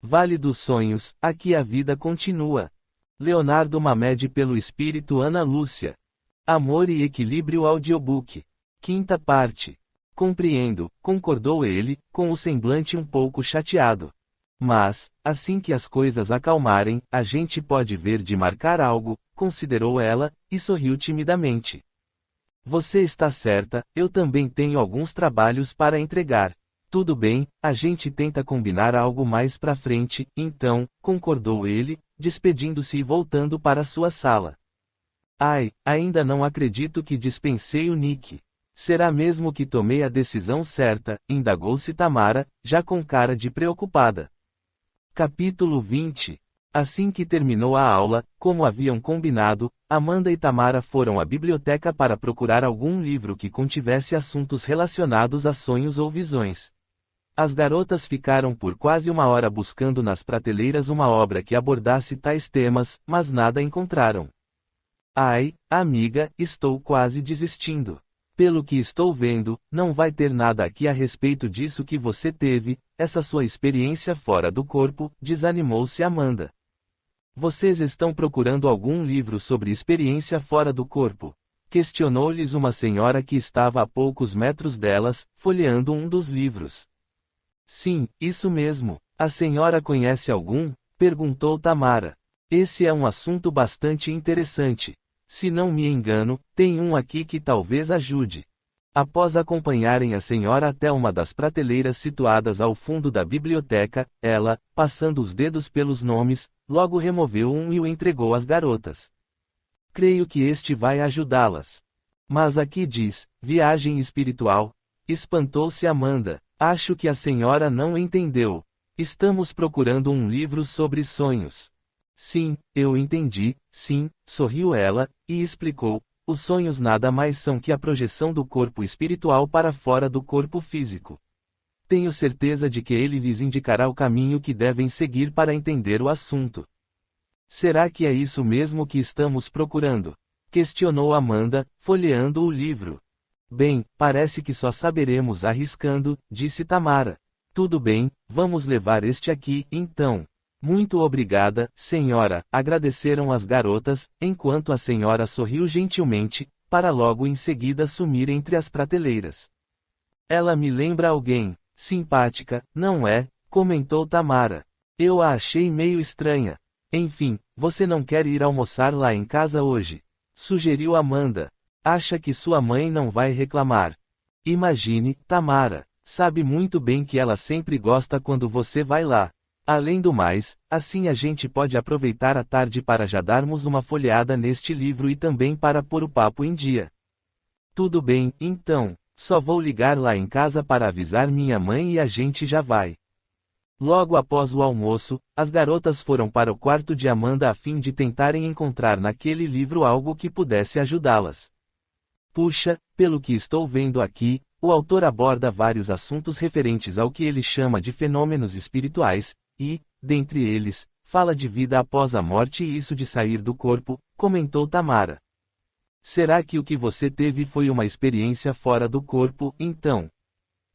Vale dos Sonhos, aqui a vida continua. Leonardo Mamed pelo Espírito Ana Lúcia. Amor e Equilíbrio Audiobook. Quinta parte. Compreendo, concordou ele, com o semblante um pouco chateado. Mas, assim que as coisas acalmarem, a gente pode ver de marcar algo, considerou ela, e sorriu timidamente. Você está certa, eu também tenho alguns trabalhos para entregar. Tudo bem, a gente tenta combinar algo mais pra frente, então, concordou ele, despedindo-se e voltando para sua sala. Ai, ainda não acredito que dispensei o Nick. Será mesmo que tomei a decisão certa? Indagou-se Tamara, já com cara de preocupada. Capítulo 20. Assim que terminou a aula, como haviam combinado, Amanda e Tamara foram à biblioteca para procurar algum livro que contivesse assuntos relacionados a sonhos ou visões. As garotas ficaram por quase uma hora buscando nas prateleiras uma obra que abordasse tais temas, mas nada encontraram. Ai, amiga, estou quase desistindo. Pelo que estou vendo, não vai ter nada aqui a respeito disso que você teve, essa sua experiência fora do corpo, desanimou-se Amanda. Vocês estão procurando algum livro sobre experiência fora do corpo? Questionou-lhes uma senhora que estava a poucos metros delas, folheando um dos livros. Sim, isso mesmo. A senhora conhece algum? Perguntou Tamara. Esse é um assunto bastante interessante. Se não me engano, tem um aqui que talvez ajude. Após acompanharem a senhora até uma das prateleiras situadas ao fundo da biblioteca, ela, passando os dedos pelos nomes, logo removeu um e o entregou às garotas. Creio que este vai ajudá-las. Mas aqui diz, viagem espiritual. Espantou-se Amanda. Acho que a senhora não entendeu. Estamos procurando um livro sobre sonhos. Sim, eu entendi, sim, sorriu ela, e explicou. Os sonhos nada mais são que a projeção do corpo espiritual para fora do corpo físico. Tenho certeza de que ele lhes indicará o caminho que devem seguir para entender o assunto. Será que é isso mesmo que estamos procurando? Questionou Amanda, folheando o livro. Bem, parece que só saberemos arriscando, disse Tamara. Tudo bem, vamos levar este aqui, então. Muito obrigada, senhora, agradeceram as garotas, enquanto a senhora sorriu gentilmente, para logo em seguida sumir entre as prateleiras. Ela me lembra alguém, simpática, não é? Comentou Tamara. Eu a achei meio estranha. Enfim, você não quer ir almoçar lá em casa hoje? Sugeriu Amanda. Acha que sua mãe não vai reclamar? Imagine, Tamara, sabe muito bem que ela sempre gosta quando você vai lá. Além do mais, assim a gente pode aproveitar a tarde para já darmos uma folheada neste livro e também para pôr o papo em dia. Tudo bem, então, só vou ligar lá em casa para avisar minha mãe e a gente já vai. Logo após o almoço, as garotas foram para o quarto de Amanda a fim de tentarem encontrar naquele livro algo que pudesse ajudá-las. Puxa, pelo que estou vendo aqui, o autor aborda vários assuntos referentes ao que ele chama de fenômenos espirituais, e, dentre eles, fala de vida após a morte e isso de sair do corpo, comentou Tamara. Será que o que você teve foi uma experiência fora do corpo, então?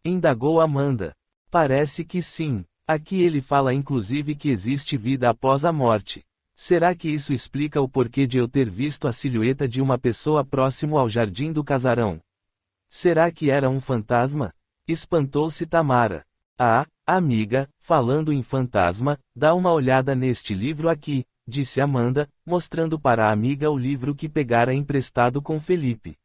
Indagou Amanda. Parece que sim. Aqui ele fala inclusive que existe vida após a morte. Será que isso explica o porquê de eu ter visto a silhueta de uma pessoa próximo ao jardim do casarão? Será que era um fantasma? Espantou-se Tamara. Ah, amiga, falando em fantasma, dá uma olhada neste livro aqui, disse Amanda, mostrando para a amiga o livro que pegara emprestado com Felipe.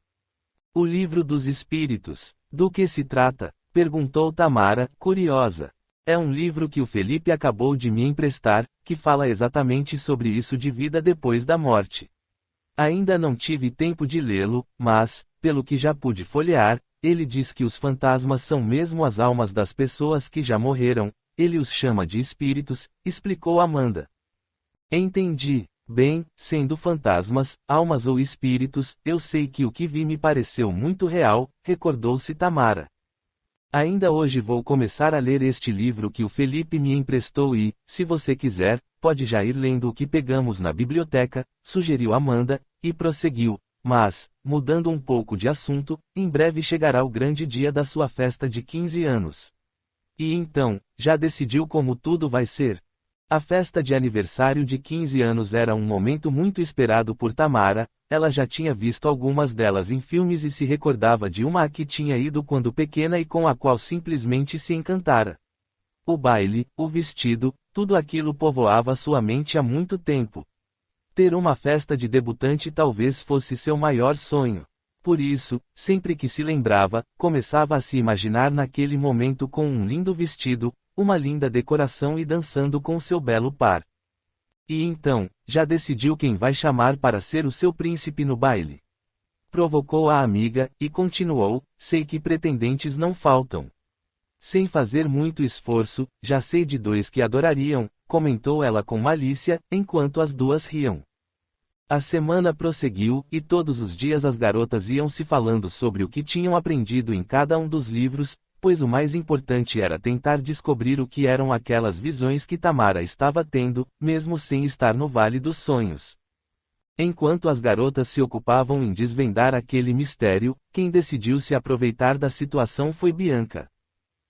O livro dos espíritos. Do que se trata? Perguntou Tamara, curiosa. É um livro que o Felipe acabou de me emprestar, que fala exatamente sobre isso de vida depois da morte. Ainda não tive tempo de lê-lo, mas, pelo que já pude folhear, ele diz que os fantasmas são mesmo as almas das pessoas que já morreram, ele os chama de espíritos, explicou Amanda. Entendi. Bem, sendo fantasmas, almas ou espíritos, eu sei que o que vi me pareceu muito real, recordou-se Tamara. Ainda hoje vou começar a ler este livro que o Felipe me emprestou e, se você quiser, pode já ir lendo o que pegamos na biblioteca, sugeriu Amanda, e prosseguiu, mas, mudando um pouco de assunto, em breve chegará o grande dia da sua festa de 15 anos. E então, já decidiu como tudo vai ser? A festa de aniversário de 15 anos era um momento muito esperado por Tamara. Ela já tinha visto algumas delas em filmes e se recordava de uma a que tinha ido quando pequena e com a qual simplesmente se encantara. O baile, o vestido, tudo aquilo povoava sua mente há muito tempo. Ter uma festa de debutante talvez fosse seu maior sonho. Por isso, sempre que se lembrava, começava a se imaginar naquele momento com um lindo vestido, uma linda decoração e dançando com seu belo par. E então, já decidiu quem vai chamar para ser o seu príncipe no baile? Provocou a amiga, e continuou: sei que pretendentes não faltam. Sem fazer muito esforço, já sei de 2 que adorariam, comentou ela com malícia, enquanto as duas riam. A semana prosseguiu, e todos os dias as garotas iam se falando sobre o que tinham aprendido em cada um dos livros, pois o mais importante era tentar descobrir o que eram aquelas visões que Tamara estava tendo, mesmo sem estar no Vale dos Sonhos. Enquanto as garotas se ocupavam em desvendar aquele mistério, quem decidiu se aproveitar da situação foi Bianca.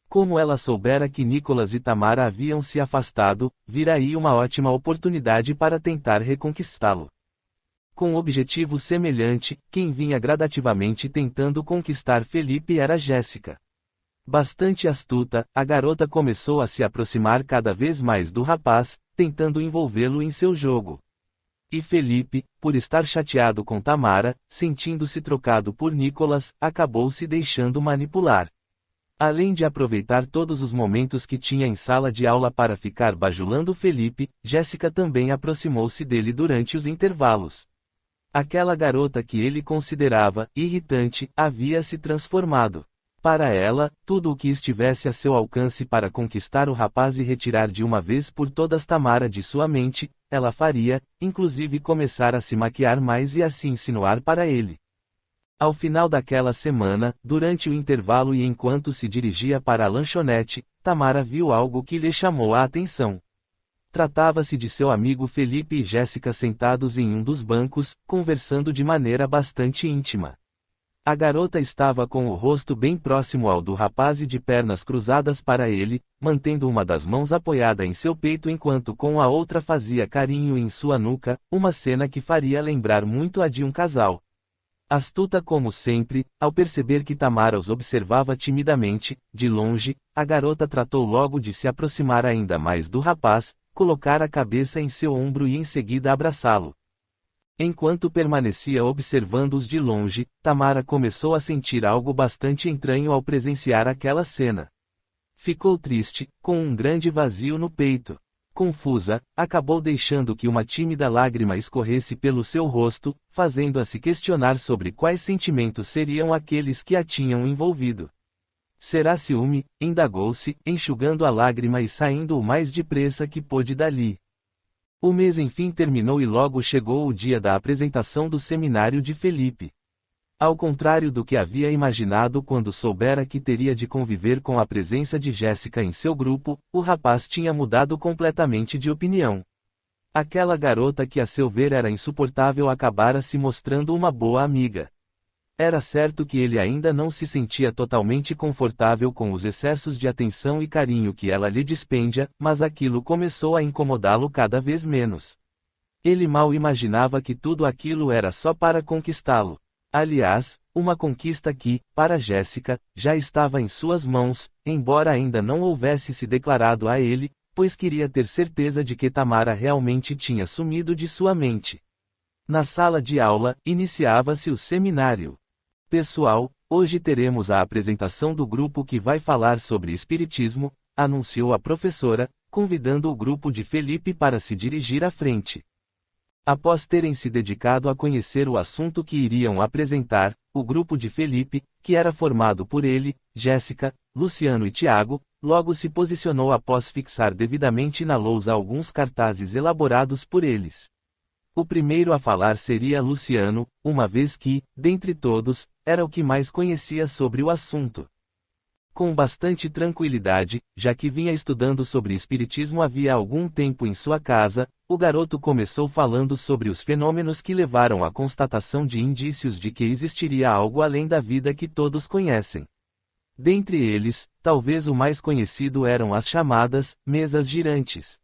Como ela soubera que Nicholas e Tamara haviam se afastado, vira aí uma ótima oportunidade para tentar reconquistá-lo. Com objetivo semelhante, quem vinha gradativamente tentando conquistar Felipe era Jéssica. Bastante astuta, a garota começou a se aproximar cada vez mais do rapaz, tentando envolvê-lo em seu jogo. E Felipe, por estar chateado com Tamara, sentindo-se trocado por Nicholas, acabou se deixando manipular. Além de aproveitar todos os momentos que tinha em sala de aula para ficar bajulando Felipe, Jéssica também aproximou-se dele durante os intervalos. Aquela garota que ele considerava irritante havia se transformado. Para ela, tudo o que estivesse a seu alcance para conquistar o rapaz e retirar de uma vez por todas Tamara de sua mente, ela faria, inclusive começar a se maquiar mais e a se insinuar para ele. Ao final daquela semana, durante o intervalo e enquanto se dirigia para a lanchonete, Tamara viu algo que lhe chamou a atenção. Tratava-se de seu amigo Felipe e Jéssica sentados em um dos bancos, conversando de maneira bastante íntima. A garota estava com o rosto bem próximo ao do rapaz e de pernas cruzadas para ele, mantendo uma das mãos apoiada em seu peito enquanto com a outra fazia carinho em sua nuca, uma cena que faria lembrar muito a de um casal. Astuta como sempre, ao perceber que Tamara os observava timidamente, de longe, a garota tratou logo de se aproximar ainda mais do rapaz, colocar a cabeça em seu ombro e em seguida abraçá-lo. Enquanto permanecia observando-os de longe, Tamara começou a sentir algo bastante estranho ao presenciar aquela cena. Ficou triste, com um grande vazio no peito. Confusa, acabou deixando que uma tímida lágrima escorresse pelo seu rosto, fazendo-a se questionar sobre quais sentimentos seriam aqueles que a tinham envolvido. Será ciúme? Indagou-se, enxugando a lágrima e saindo o mais depressa que pôde dali. O mês enfim terminou e logo chegou o dia da apresentação do seminário de Felipe. Ao contrário do que havia imaginado quando soubera que teria de conviver com a presença de Jéssica em seu grupo, o rapaz tinha mudado completamente de opinião. Aquela garota que a seu ver era insuportável acabara se mostrando uma boa amiga. Era certo que ele ainda não se sentia totalmente confortável com os excessos de atenção e carinho que ela lhe dispendia, mas aquilo começou a incomodá-lo cada vez menos. Ele mal imaginava que tudo aquilo era só para conquistá-lo. Aliás, uma conquista que, para Jéssica, já estava em suas mãos, embora ainda não houvesse se declarado a ele, pois queria ter certeza de que Tamara realmente tinha sumido de sua mente. Na sala de aula, iniciava-se o seminário. Pessoal, hoje teremos a apresentação do grupo que vai falar sobre espiritismo, anunciou a professora, convidando o grupo de Felipe para se dirigir à frente. Após terem se dedicado a conhecer o assunto que iriam apresentar, o grupo de Felipe, que era formado por ele, Jéssica, Luciano e Tiago, logo se posicionou após fixar devidamente na lousa alguns cartazes elaborados por eles. O primeiro a falar seria Luciano, uma vez que, dentre todos, era o que mais conhecia sobre o assunto. Com bastante tranquilidade, já que vinha estudando sobre espiritismo havia algum tempo em sua casa, o garoto começou falando sobre os fenômenos que levaram à constatação de indícios de que existiria algo além da vida que todos conhecem. Dentre eles, talvez o mais conhecido eram as chamadas mesas girantes.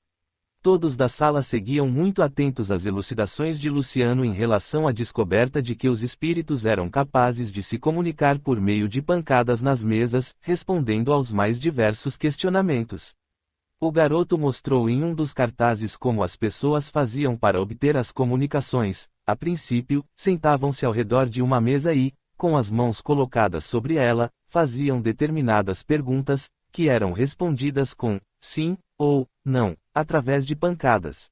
Todos da sala seguiam muito atentos às elucidações de Luciano em relação à descoberta de que os espíritos eram capazes de se comunicar por meio de pancadas nas mesas, respondendo aos mais diversos questionamentos. O garoto mostrou em um dos cartazes como as pessoas faziam para obter as comunicações. A princípio, sentavam-se ao redor de uma mesa e, com as mãos colocadas sobre ela, faziam determinadas perguntas, que eram respondidas com sim ou não, através de pancadas.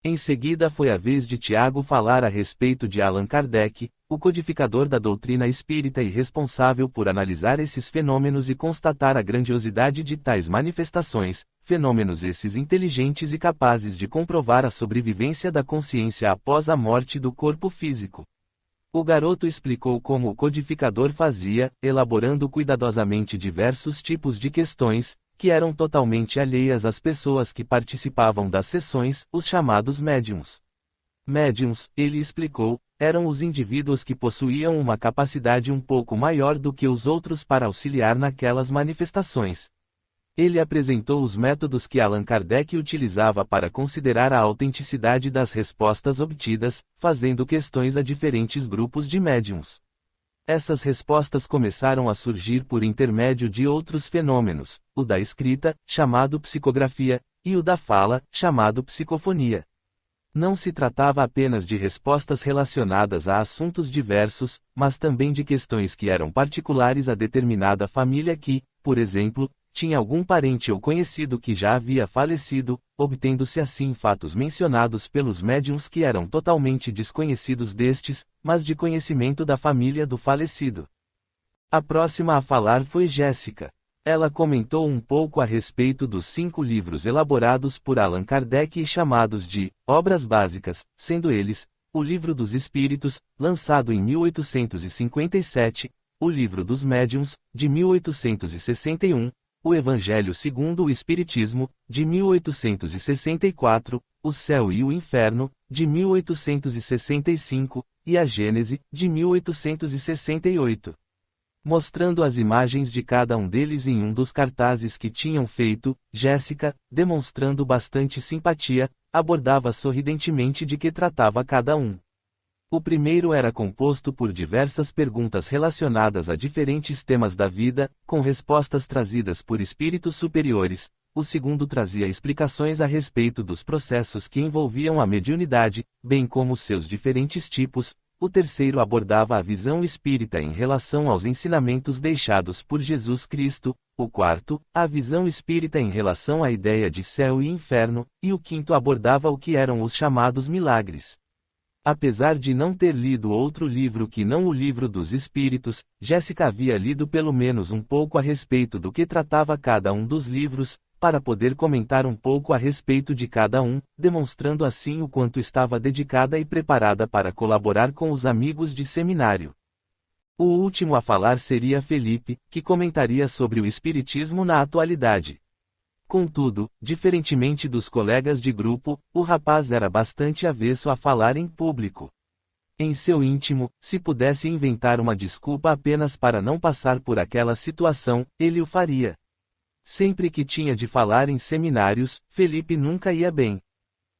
Em seguida foi a vez de Tiago falar a respeito de Allan Kardec, o codificador da doutrina espírita e responsável por analisar esses fenômenos e constatar a grandiosidade de tais manifestações, fenômenos esses inteligentes e capazes de comprovar a sobrevivência da consciência após a morte do corpo físico. O garoto explicou como o codificador fazia, elaborando cuidadosamente diversos tipos de questões, que eram totalmente alheias às pessoas que participavam das sessões, os chamados médiuns. Médiuns, ele explicou, eram os indivíduos que possuíam uma capacidade um pouco maior do que os outros para auxiliar naquelas manifestações. Ele apresentou os métodos que Allan Kardec utilizava para considerar a autenticidade das respostas obtidas, fazendo questões a diferentes grupos de médiuns. Essas respostas começaram a surgir por intermédio de outros fenômenos, o da escrita, chamado psicografia, e o da fala, chamado psicofonia. Não se tratava apenas de respostas relacionadas a assuntos diversos, mas também de questões que eram particulares a determinada família que, por exemplo, tinha algum parente ou conhecido que já havia falecido, obtendo-se assim fatos mencionados pelos médiuns que eram totalmente desconhecidos destes, mas de conhecimento da família do falecido. A próxima a falar foi Jéssica. Ela comentou um pouco a respeito dos 5 livros elaborados por Allan Kardec e chamados de Obras Básicas, sendo eles, o Livro dos Espíritos, lançado em 1857, o Livro dos Médiuns, de 1861, o Evangelho segundo o Espiritismo, de 1864, o Céu e o Inferno, de 1865, e a Gênese, de 1868. Mostrando as imagens de cada um deles em um dos cartazes que tinham feito, Jéssica, demonstrando bastante simpatia, abordava sorridentemente de que tratava cada um. O primeiro era composto por diversas perguntas relacionadas a diferentes temas da vida, com respostas trazidas por espíritos superiores. O segundo trazia explicações a respeito dos processos que envolviam a mediunidade, bem como seus diferentes tipos. O terceiro abordava a visão espírita em relação aos ensinamentos deixados por Jesus Cristo. O quarto, a visão espírita em relação à ideia de céu e inferno, e o quinto abordava o que eram os chamados milagres. Apesar de não ter lido outro livro que não o Livro dos Espíritos, Jéssica havia lido pelo menos um pouco a respeito do que tratava cada um dos livros, para poder comentar um pouco a respeito de cada um, demonstrando assim o quanto estava dedicada e preparada para colaborar com os amigos de seminário. O último a falar seria Felipe, que comentaria sobre o Espiritismo na atualidade. Contudo, diferentemente dos colegas de grupo, o rapaz era bastante avesso a falar em público. Em seu íntimo, se pudesse inventar uma desculpa apenas para não passar por aquela situação, ele o faria. Sempre que tinha de falar em seminários, Felipe nunca ia bem.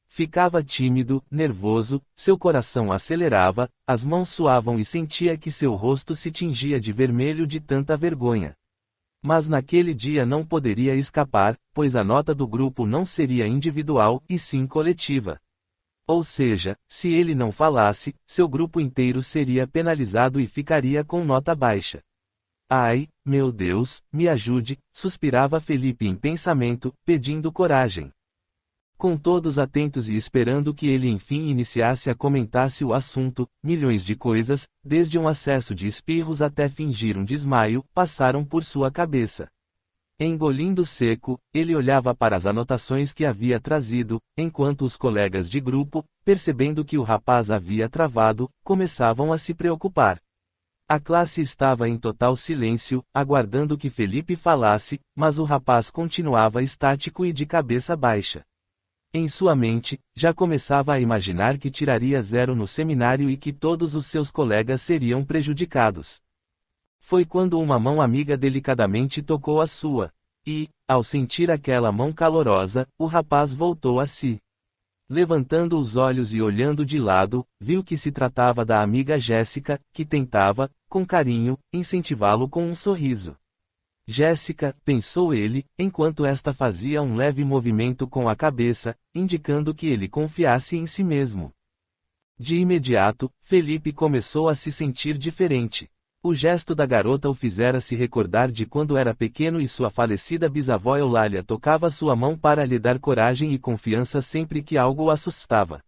Ficava tímido, nervoso, seu coração acelerava, as mãos suavam e sentia que seu rosto se tingia de vermelho de tanta vergonha. Mas naquele dia não poderia escapar, pois a nota do grupo não seria individual, e sim coletiva. Ou seja, se ele não falasse, seu grupo inteiro seria penalizado e ficaria com nota baixa. Ai, meu Deus, me ajude, suspirava Felipe em pensamento, pedindo coragem. Com todos atentos e esperando que ele enfim iniciasse a comentasse o assunto, milhões de coisas, desde um acesso de espirros até fingir um desmaio, passaram por sua cabeça. Engolindo seco, ele olhava para as anotações que havia trazido, enquanto os colegas de grupo, percebendo que o rapaz havia travado, começavam a se preocupar. A classe estava em total silêncio, aguardando que Felipe falasse, mas o rapaz continuava estático e de cabeça baixa. Em sua mente, já começava a imaginar que tiraria 0 no seminário e que todos os seus colegas seriam prejudicados. Foi quando uma mão amiga delicadamente tocou a sua. E, ao sentir aquela mão calorosa, o rapaz voltou a si. Levantando os olhos e olhando de lado, viu que se tratava da amiga Jéssica, que tentava, com carinho, incentivá-lo com um sorriso. Jéssica, pensou ele, enquanto esta fazia um leve movimento com a cabeça, indicando que ele confiasse em si mesmo. De imediato, Felipe começou a se sentir diferente. O gesto da garota o fizera se recordar de quando era pequeno e sua falecida bisavó Eulália tocava sua mão para lhe dar coragem e confiança sempre que algo o assustava.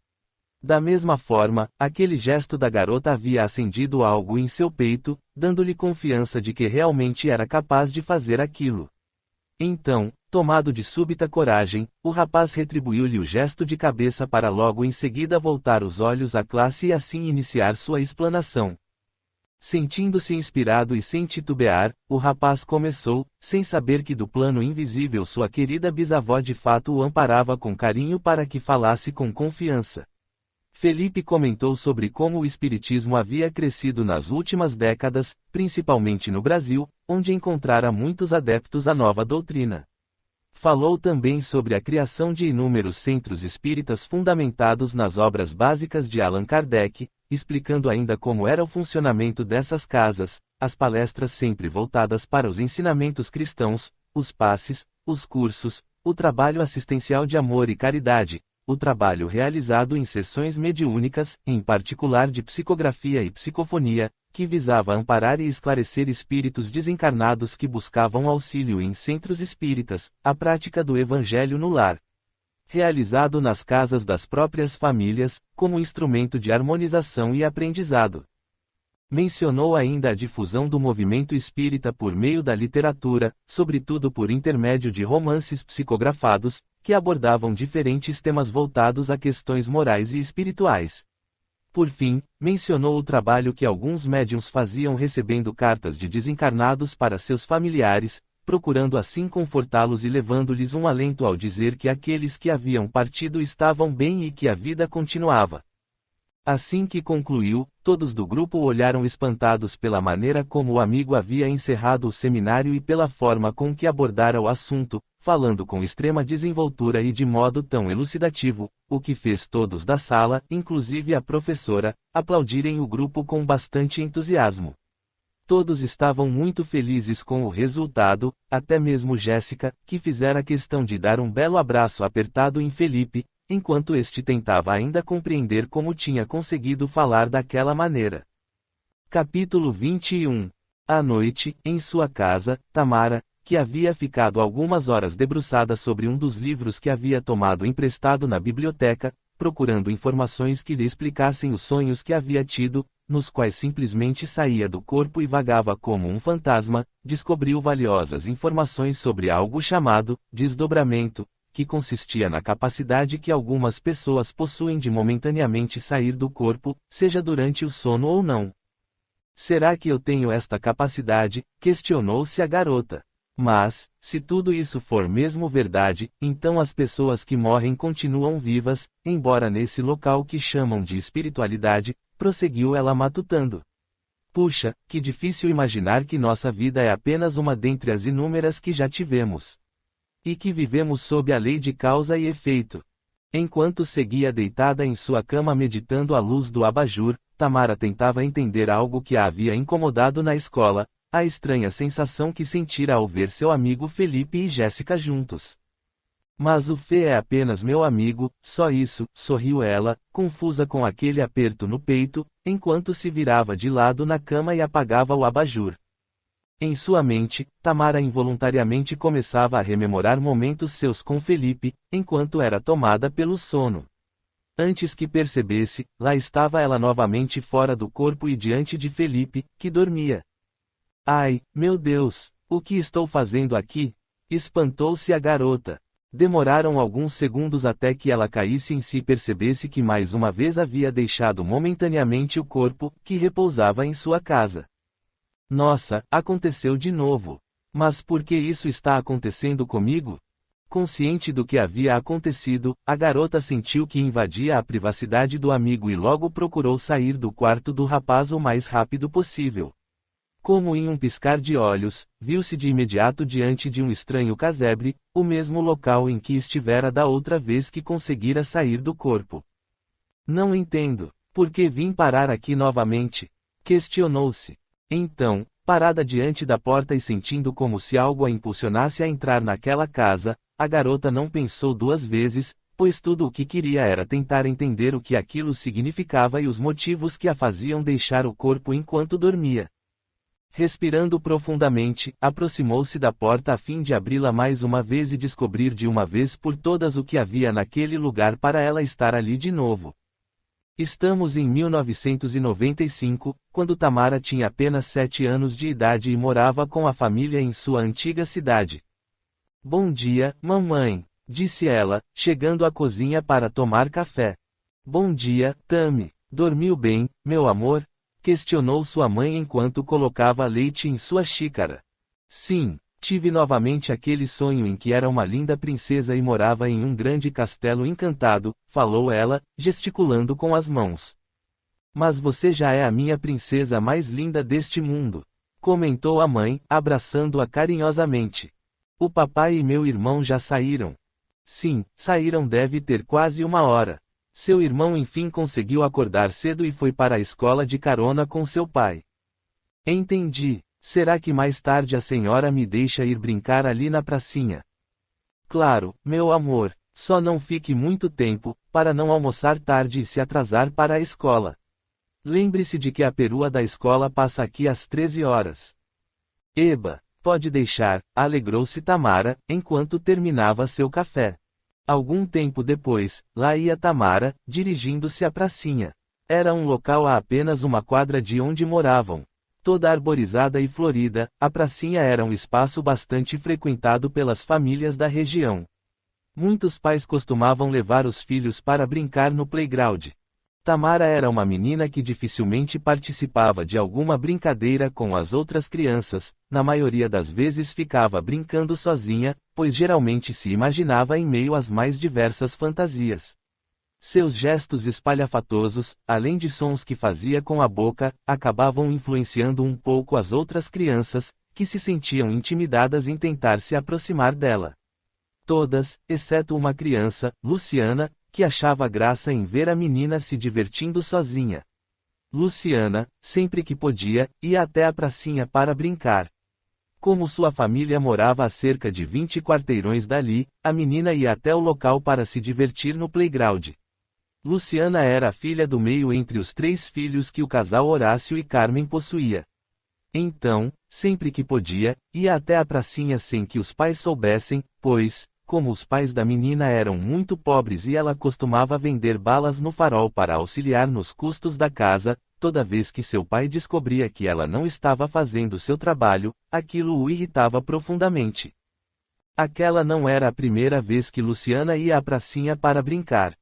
Da mesma forma, aquele gesto da garota havia acendido algo em seu peito, dando-lhe confiança de que realmente era capaz de fazer aquilo. Então, tomado de súbita coragem, o rapaz retribuiu-lhe o gesto de cabeça para logo em seguida voltar os olhos à classe e assim iniciar sua explanação. Sentindo-se inspirado e sem titubear, o rapaz começou, sem saber que do plano invisível sua querida bisavó de fato o amparava com carinho para que falasse com confiança. Felipe comentou sobre como o espiritismo havia crescido nas últimas décadas, principalmente no Brasil, onde encontrara muitos adeptos à nova doutrina. Falou também sobre a criação de inúmeros centros espíritas fundamentados nas obras básicas de Allan Kardec, explicando ainda como era o funcionamento dessas casas, as palestras sempre voltadas para os ensinamentos cristãos, os passes, os cursos, o trabalho assistencial de amor e caridade, o trabalho realizado em sessões mediúnicas, em particular de psicografia e psicofonia, que visava amparar e esclarecer espíritos desencarnados que buscavam auxílio em centros espíritas, a prática do evangelho no lar, realizado nas casas das próprias famílias, como instrumento de harmonização e aprendizado. Mencionou ainda a difusão do movimento espírita por meio da literatura, sobretudo por intermédio de romances psicografados, que abordavam diferentes temas voltados a questões morais e espirituais. Por fim, mencionou o trabalho que alguns médiuns faziam recebendo cartas de desencarnados para seus familiares, procurando assim confortá-los e levando-lhes um alento ao dizer que aqueles que haviam partido estavam bem e que a vida continuava. Assim que concluiu, todos do grupo olharam espantados pela maneira como o amigo havia encerrado o seminário e pela forma com que abordara o assunto, falando com extrema desenvoltura e de modo tão elucidativo, o que fez todos da sala, inclusive a professora, aplaudirem o grupo com bastante entusiasmo. Todos estavam muito felizes com o resultado, até mesmo Jéssica, que fizera questão de dar um belo abraço apertado em Felipe, enquanto este tentava ainda compreender como tinha conseguido falar daquela maneira. Capítulo 21. À noite, em sua casa, Tamara, que havia ficado algumas horas debruçada sobre um dos livros que havia tomado emprestado na biblioteca, procurando informações que lhe explicassem os sonhos que havia tido, nos quais simplesmente saía do corpo e vagava como um fantasma, descobriu valiosas informações sobre algo chamado desdobramento, que consistia na capacidade que algumas pessoas possuem de momentaneamente sair do corpo, seja durante o sono ou não. Será que eu tenho esta capacidade? Questionou-se a garota. Mas, se tudo isso for mesmo verdade, então as pessoas que morrem continuam vivas, embora nesse local que chamam de espiritualidade, prosseguiu ela matutando. Puxa, que difícil imaginar que nossa vida é apenas uma dentre as inúmeras que já tivemos. E que vivemos sob a lei de causa e efeito. Enquanto seguia deitada em sua cama meditando à luz do abajur, Tamara tentava entender algo que a havia incomodado na escola, a estranha sensação que sentira ao ver seu amigo Felipe e Jéssica juntos. Mas o Fê é apenas meu amigo, só isso, sorriu ela, confusa com aquele aperto no peito, enquanto se virava de lado na cama e apagava o abajur. Em sua mente, Tamara involuntariamente começava a rememorar momentos seus com Felipe, enquanto era tomada pelo sono. Antes que percebesse, lá estava ela novamente fora do corpo e diante de Felipe, que dormia. Ai, meu Deus, o que estou fazendo aqui? Espantou-se a garota. Demoraram alguns segundos até que ela caísse em si e percebesse que mais uma vez havia deixado momentaneamente o corpo, que repousava em sua casa. Nossa, aconteceu de novo. Mas por que isso está acontecendo comigo? Consciente do que havia acontecido, a garota sentiu que invadia a privacidade do amigo e logo procurou sair do quarto do rapaz o mais rápido possível. Como em um piscar de olhos, viu-se de imediato diante de um estranho casebre, o mesmo local em que estivera da outra vez que conseguira sair do corpo. Não entendo. Por que vim parar aqui novamente? Questionou-se. Então, parada diante da porta e sentindo como se algo a impulsionasse a entrar naquela casa, a garota não pensou duas vezes, pois tudo o que queria era tentar entender o que aquilo significava e os motivos que a faziam deixar o corpo enquanto dormia. Respirando profundamente, aproximou-se da porta a fim de abri-la mais uma vez e descobrir de uma vez por todas o que havia naquele lugar para ela estar ali de novo. Estamos em 1995, quando Tamara tinha apenas 7 anos de idade e morava com a família em sua antiga cidade. Bom dia, mamãe, disse ela, chegando à cozinha para tomar café. Bom dia, Tami. Dormiu bem, meu amor? Questionou sua mãe enquanto colocava leite em sua xícara. Sim, tive novamente aquele sonho em que era uma linda princesa e morava em um grande castelo encantado, falou ela, gesticulando com as mãos. Mas você já é a minha princesa mais linda deste mundo, comentou a mãe, abraçando-a carinhosamente. O papai e meu irmão já saíram. Sim, saíram deve ter quase 1 hora. Seu irmão enfim conseguiu acordar cedo e foi para a escola de carona com seu pai. Entendi. Será que mais tarde a senhora me deixa ir brincar ali na pracinha? Claro, meu amor, só não fique muito tempo, para não almoçar tarde e se atrasar para a escola. Lembre-se de que a perua da escola passa aqui às 13 horas. Eba, pode deixar, alegrou-se Tamara, enquanto terminava seu café. Algum tempo depois, lá ia Tamara, dirigindo-se à pracinha. Era um local a apenas 1 quadra de onde moravam. Toda arborizada e florida, a pracinha era um espaço bastante frequentado pelas famílias da região. Muitos pais costumavam levar os filhos para brincar no playground. Tamara era uma menina que dificilmente participava de alguma brincadeira com as outras crianças, na maioria das vezes ficava brincando sozinha, pois geralmente se imaginava em meio às mais diversas fantasias. Seus gestos espalhafatosos, além de sons que fazia com a boca, acabavam influenciando um pouco as outras crianças, que se sentiam intimidadas em tentar se aproximar dela. Todas, exceto uma criança, Luciana, que achava graça em ver a menina se divertindo sozinha. Luciana, sempre que podia, ia até a pracinha para brincar. Como sua família morava a cerca de 20 quarteirões dali, a menina ia até o local para se divertir no playground. Luciana era a filha do meio entre os 3 filhos que o casal Horácio e Carmen possuía. Então, sempre que podia, ia até a pracinha sem que os pais soubessem, pois, como os pais da menina eram muito pobres e ela costumava vender balas no farol para auxiliar nos custos da casa, toda vez que seu pai descobria que ela não estava fazendo seu trabalho, aquilo o irritava profundamente. Aquela não era a primeira vez que Luciana ia à pracinha para brincar.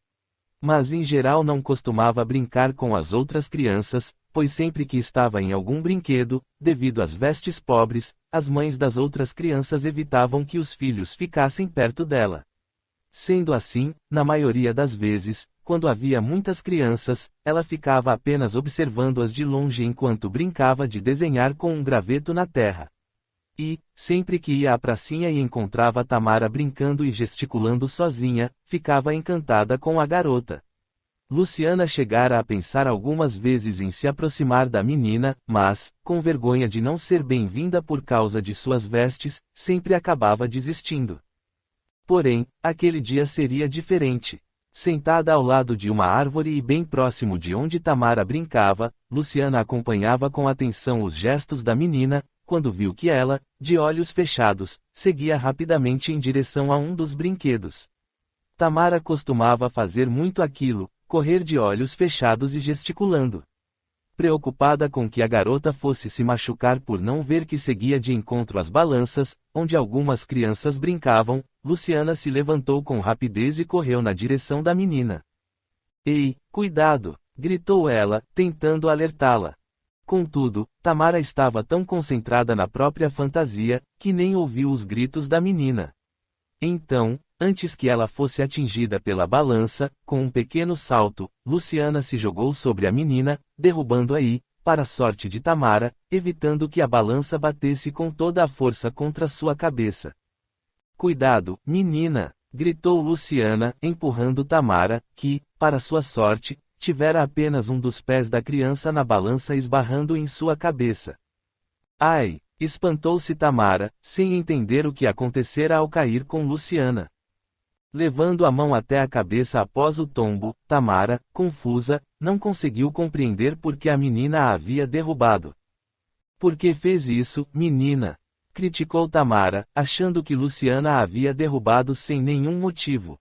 Mas em geral não costumava brincar com as outras crianças, pois sempre que estava em algum brinquedo, devido às vestes pobres, as mães das outras crianças evitavam que os filhos ficassem perto dela. Sendo assim, na maioria das vezes, quando havia muitas crianças, ela ficava apenas observando-as de longe enquanto brincava de desenhar com um graveto na terra. E, sempre que ia à pracinha e encontrava Tamara brincando e gesticulando sozinha, ficava encantada com a garota. Luciana chegara a pensar algumas vezes em se aproximar da menina, mas, com vergonha de não ser bem-vinda por causa de suas vestes, sempre acabava desistindo. Porém, aquele dia seria diferente. Sentada ao lado de uma árvore e bem próximo de onde Tamara brincava, Luciana acompanhava com atenção os gestos da menina, quando viu que ela, de olhos fechados, seguia rapidamente em direção a um dos brinquedos. Tamara costumava fazer muito aquilo, correr de olhos fechados e gesticulando. Preocupada com que a garota fosse se machucar por não ver que seguia de encontro às balanças, onde algumas crianças brincavam, Luciana se levantou com rapidez e correu na direção da menina. Ei, cuidado! Gritou ela, tentando alertá-la. Contudo, Tamara estava tão concentrada na própria fantasia, que nem ouviu os gritos da menina. Então, antes que ela fosse atingida pela balança, com um pequeno salto, Luciana se jogou sobre a menina, derrubando-a e, para a sorte de Tamara, evitando que a balança batesse com toda a força contra sua cabeça. Cuidado, menina! Gritou Luciana, empurrando Tamara, que, para sua sorte, tivera apenas um dos pés da criança na balança esbarrando em sua cabeça. Ai! Espantou-se Tamara, sem entender o que acontecera ao cair com Luciana. Levando a mão até a cabeça após o tombo, Tamara, confusa, não conseguiu compreender por que a menina a havia derrubado. Por que fez isso, menina? Criticou Tamara, achando que Luciana a havia derrubado sem nenhum motivo.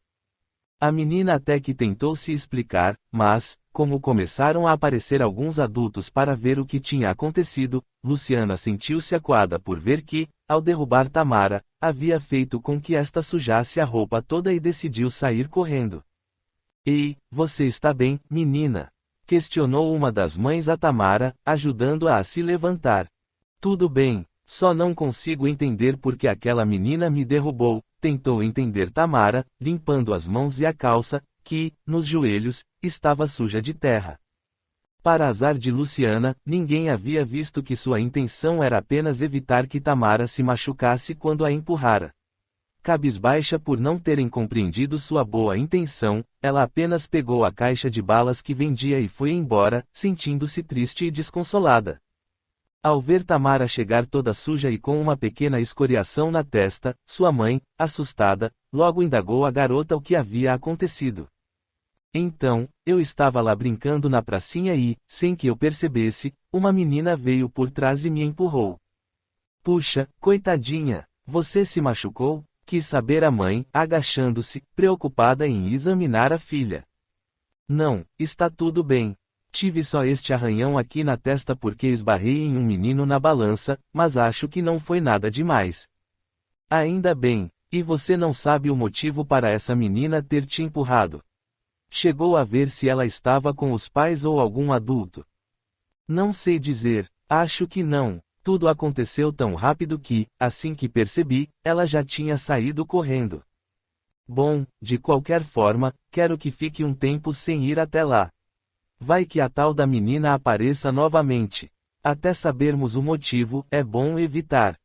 A menina até que tentou se explicar, mas, como começaram a aparecer alguns adultos para ver o que tinha acontecido, Luciana sentiu-se acuada por ver que, ao derrubar Tamara, havia feito com que esta sujasse a roupa toda e decidiu sair correndo. Ei, você está bem, menina? Questionou uma das mães a Tamara, ajudando-a a se levantar. Tudo bem, só não consigo entender por que aquela menina me derrubou, tentou entender Tamara, limpando as mãos e a calça, que, nos joelhos, estava suja de terra. Para azar de Luciana, ninguém havia visto que sua intenção era apenas evitar que Tamara se machucasse quando a empurrara. Cabisbaixa por não terem compreendido sua boa intenção, ela apenas pegou a caixa de balas que vendia e foi embora, sentindo-se triste e desconsolada. Ao ver Tamara chegar toda suja e com uma pequena escoriação na testa, sua mãe, assustada, logo indagou a garota o que havia acontecido. Então, eu estava lá brincando na pracinha e, sem que eu percebesse, uma menina veio por trás e me empurrou. Puxa, coitadinha, você se machucou? Quis saber a mãe, agachando-se, preocupada em examinar a filha. Não, está tudo bem. Tive só este arranhão aqui na testa porque esbarrei em um menino na balança, mas acho que não foi nada demais. Ainda bem, e você não sabe o motivo para essa menina ter te empurrado? Chegou a ver se ela estava com os pais ou algum adulto? Não sei dizer, acho que não. Tudo aconteceu tão rápido que, assim que percebi, ela já tinha saído correndo. Bom, de qualquer forma, quero que fique um tempo sem ir até lá. Vai que a tal da menina apareça novamente. Até sabermos o motivo, é bom evitar.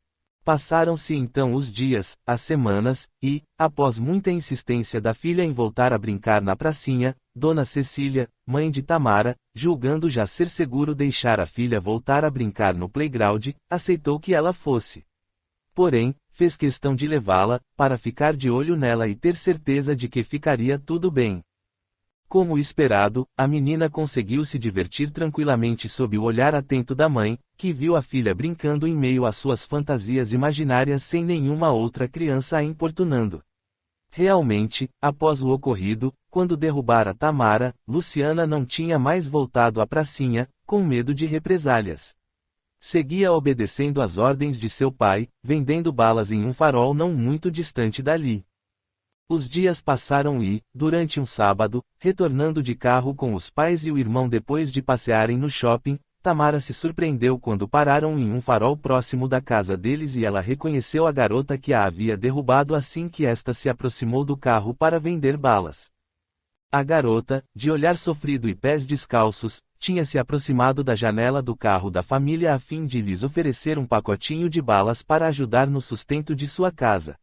Passaram-se então os dias, as semanas, e, após muita insistência da filha em voltar a brincar na pracinha, Dona Cecília, mãe de Tamara, julgando já ser seguro deixar a filha voltar a brincar no playground, aceitou que ela fosse. Porém, fez questão de levá-la, para ficar de olho nela e ter certeza de que ficaria tudo bem. Como esperado, a menina conseguiu se divertir tranquilamente sob o olhar atento da mãe, que viu a filha brincando em meio às suas fantasias imaginárias sem nenhuma outra criança a importunando. Realmente, após o ocorrido, quando derrubara Tamara, Luciana não tinha mais voltado à pracinha, com medo de represálias. Seguia obedecendo às ordens de seu pai, vendendo balas em um farol não muito distante dali. Os dias passaram e, durante um sábado, retornando de carro com os pais e o irmão depois de passearem no shopping, Tamara se surpreendeu quando pararam em um farol próximo da casa deles e ela reconheceu a garota que a havia derrubado assim que esta se aproximou do carro para vender balas. A garota, de olhar sofrido e pés descalços, tinha se aproximado da janela do carro da família a fim de lhes oferecer um pacotinho de balas para ajudar no sustento de sua casa.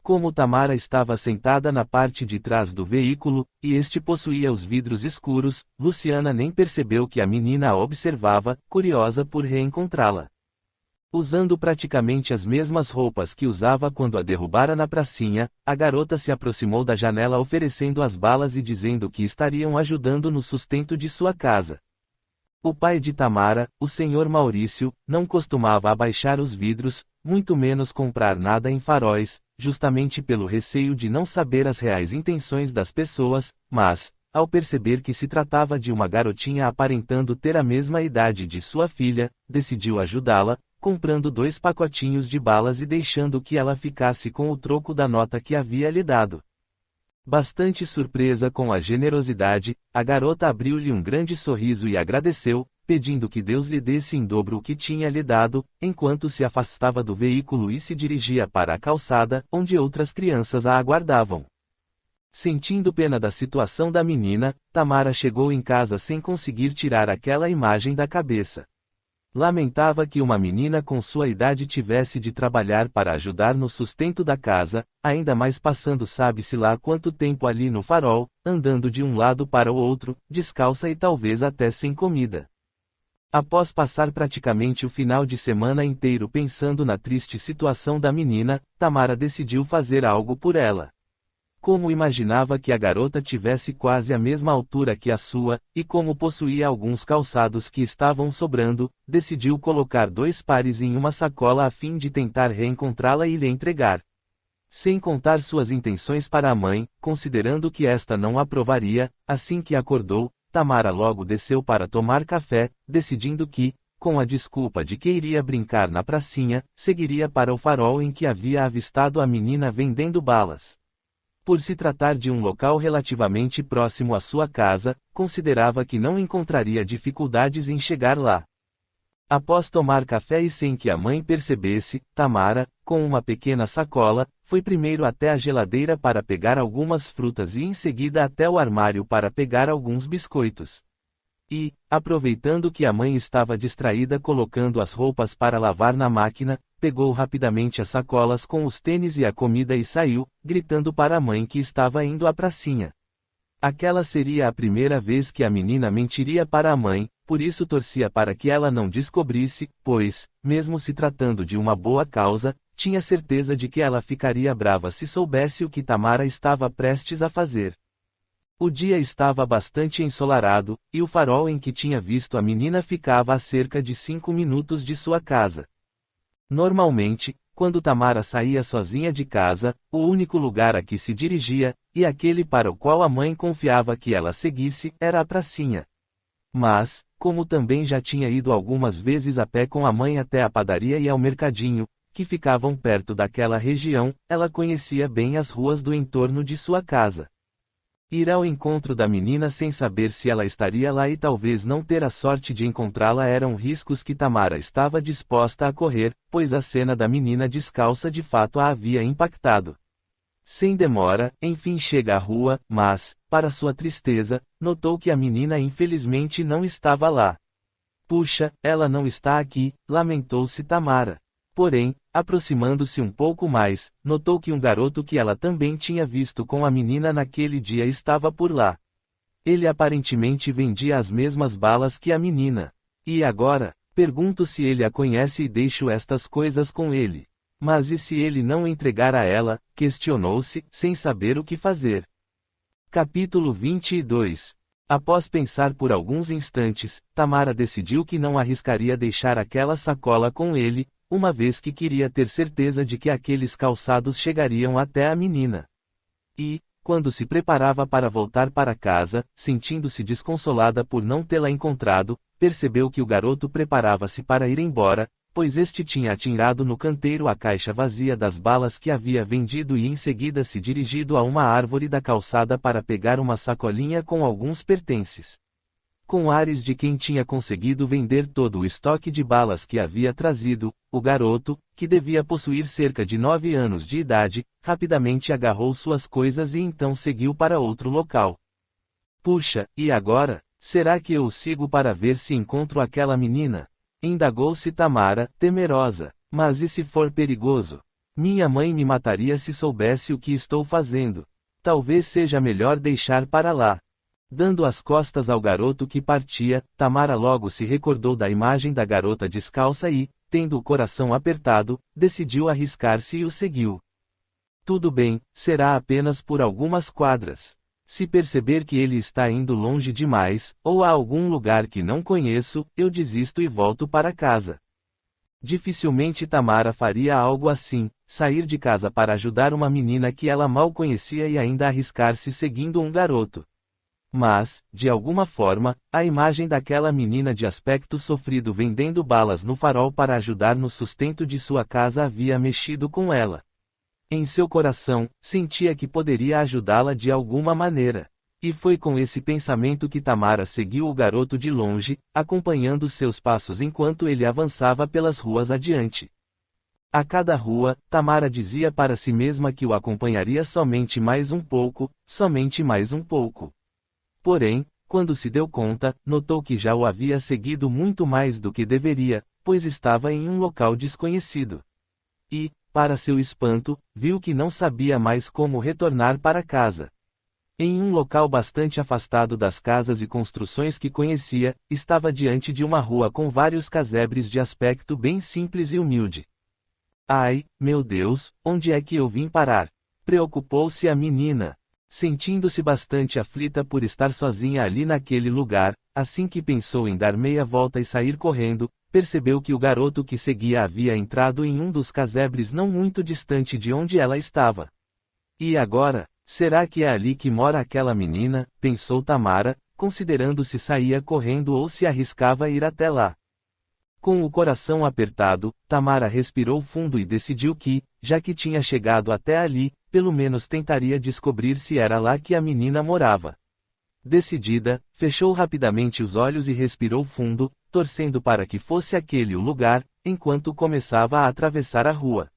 Como Tamara estava sentada na parte de trás do veículo, e este possuía os vidros escuros, Luciana nem percebeu que a menina a observava, curiosa por reencontrá-la. Usando praticamente as mesmas roupas que usava quando a derrubara na pracinha, a garota se aproximou da janela oferecendo as balas e dizendo que estariam ajudando no sustento de sua casa. O pai de Tamara, o senhor Maurício, não costumava abaixar os vidros, muito menos comprar nada em faróis, justamente pelo receio de não saber as reais intenções das pessoas, mas, ao perceber que se tratava de uma garotinha aparentando ter a mesma idade de sua filha, decidiu ajudá-la, comprando 2 pacotinhos de balas e deixando que ela ficasse com o troco da nota que havia lhe dado. Bastante surpresa com a generosidade, a garota abriu-lhe um grande sorriso e agradeceu, pedindo que Deus lhe desse em dobro o que tinha lhe dado, enquanto se afastava do veículo e se dirigia para a calçada, onde outras crianças a aguardavam. Sentindo pena da situação da menina, Tamara chegou em casa sem conseguir tirar aquela imagem da cabeça. Lamentava que uma menina com sua idade tivesse de trabalhar para ajudar no sustento da casa, ainda mais passando sabe-se lá quanto tempo ali no farol, andando de um lado para o outro, descalça e talvez até sem comida. Após passar praticamente o final de semana inteiro pensando na triste situação da menina, Tamara decidiu fazer algo por ela. Como imaginava que a garota tivesse quase a mesma altura que a sua, e como possuía alguns calçados que estavam sobrando, decidiu colocar 2 pares em uma sacola a fim de tentar reencontrá-la e lhe entregar. Sem contar suas intenções para a mãe, considerando que esta não aprovaria, assim que acordou, Tamara logo desceu para tomar café, decidindo que, com a desculpa de que iria brincar na pracinha, seguiria para o farol em que havia avistado a menina vendendo balas. Por se tratar de um local relativamente próximo à sua casa, considerava que não encontraria dificuldades em chegar lá. Após tomar café e sem que a mãe percebesse, Tamara, com uma pequena sacola, foi primeiro até a geladeira para pegar algumas frutas e em seguida até o armário para pegar alguns biscoitos. E, aproveitando que a mãe estava distraída colocando as roupas para lavar na máquina, pegou rapidamente as sacolas com os tênis e a comida e saiu, gritando para a mãe que estava indo à pracinha. Aquela seria a primeira vez que a menina mentiria para a mãe, por isso torcia para que ela não descobrisse, pois, mesmo se tratando de uma boa causa, tinha certeza de que ela ficaria brava se soubesse o que Tamara estava prestes a fazer. O dia estava bastante ensolarado, e o farol em que tinha visto a menina ficava a cerca de 5 minutos de sua casa. Normalmente, quando Tamara saía sozinha de casa, o único lugar a que se dirigia, e aquele para o qual a mãe confiava que ela seguisse, era a pracinha. Mas, como também já tinha ido algumas vezes a pé com a mãe até a padaria e ao mercadinho, que ficavam perto daquela região, ela conhecia bem as ruas do entorno de sua casa. Ir ao encontro da menina sem saber se ela estaria lá e talvez não ter a sorte de encontrá-la eram riscos que Tamara estava disposta a correr, pois a cena da menina descalça de fato a havia impactado. Sem demora, enfim chega à rua, mas, para sua tristeza, notou que a menina infelizmente não estava lá. Puxa, ela não está aqui, lamentou-se Tamara. Porém, aproximando-se um pouco mais, notou que um garoto que ela também tinha visto com a menina naquele dia estava por lá. Ele aparentemente vendia as mesmas balas que a menina. E agora, pergunto se ele a conhece e deixo estas coisas com ele. Mas e se ele não entregar a ela? Questionou-se, sem saber o que fazer. Capítulo 22. Após pensar por alguns instantes, Tamara decidiu que não arriscaria deixar aquela sacola com ele, uma vez que queria ter certeza de que aqueles calçados chegariam até a menina. E, quando se preparava para voltar para casa, sentindo-se desconsolada por não tê-la encontrado, percebeu que o garoto preparava-se para ir embora, pois este tinha atirado no canteiro a caixa vazia das balas que havia vendido e em seguida se dirigido a uma árvore da calçada para pegar uma sacolinha com alguns pertences. Com ares de quem tinha conseguido vender todo o estoque de balas que havia trazido, o garoto, que devia possuir cerca de 9 anos de idade, rapidamente agarrou suas coisas e então seguiu para outro local. Puxa, e agora? Será que eu o sigo para ver se encontro aquela menina? Indagou-se Tamara, temerosa. Mas e se for perigoso? Minha mãe me mataria se soubesse o que estou fazendo. Talvez seja melhor deixar para lá. Dando as costas ao garoto que partia, Tamara logo se recordou da imagem da garota descalça e, tendo o coração apertado, decidiu arriscar-se e o seguiu. Tudo bem, será apenas por algumas quadras. Se perceber que ele está indo longe demais, ou a algum lugar que não conheço, eu desisto e volto para casa. Dificilmente Tamara faria algo assim, sair de casa para ajudar uma menina que ela mal conhecia e ainda arriscar-se seguindo um garoto. Mas, de alguma forma, a imagem daquela menina de aspecto sofrido vendendo balas no farol para ajudar no sustento de sua casa havia mexido com ela. Em seu coração, sentia que poderia ajudá-la de alguma maneira. E foi com esse pensamento que Tamara seguiu o garoto de longe, acompanhando seus passos enquanto ele avançava pelas ruas adiante. A cada rua, Tamara dizia para si mesma que o acompanharia somente mais um pouco, somente mais um pouco. Porém, quando se deu conta, notou que já o havia seguido muito mais do que deveria, pois estava em um local desconhecido. E, para seu espanto, viu que não sabia mais como retornar para casa. Em um local bastante afastado das casas e construções que conhecia, estava diante de uma rua com vários casebres de aspecto bem simples e humilde. Ai, meu Deus, onde é que eu vim parar? Preocupou-se a menina. Sentindo-se bastante aflita por estar sozinha ali naquele lugar, assim que pensou em dar meia volta e sair correndo, percebeu que o garoto que seguia havia entrado em um dos casebres não muito distante de onde ela estava. E agora, será que é ali que mora aquela menina? Pensou Tamara, considerando se saía correndo ou se arriscava a ir até lá. Com o coração apertado, Tamara respirou fundo e decidiu que, já que tinha chegado até ali, pelo menos tentaria descobrir se era lá que a menina morava. Decidida, fechou rapidamente os olhos e respirou fundo, torcendo para que fosse aquele o lugar, enquanto começava a atravessar a rua.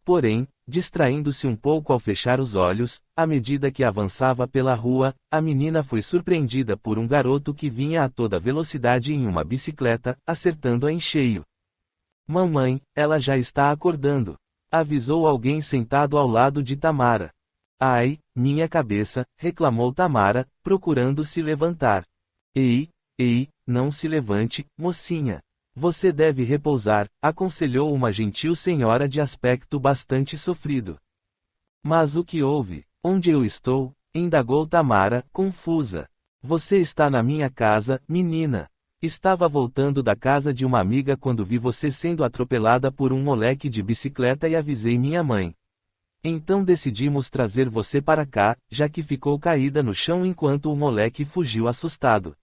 Porém, distraindo-se um pouco ao fechar os olhos, à medida que avançava pela rua, a menina foi surpreendida por um garoto que vinha a toda velocidade em uma bicicleta, acertando-a em cheio. Mamãe, ela já está acordando, avisou alguém sentado ao lado de Tamara. Ai, minha cabeça, reclamou Tamara, procurando se levantar. Ei, não se levante, mocinha. Você deve repousar, aconselhou uma gentil senhora de aspecto bastante sofrido. Mas o que houve? Onde eu estou? Indagou Tamara, confusa. Você está na minha casa, menina. Estava voltando da casa de uma amiga quando vi você sendo atropelada por um moleque de bicicleta e avisei minha mãe. Então decidimos trazer você para cá, já que ficou caída no chão enquanto o moleque fugiu assustado.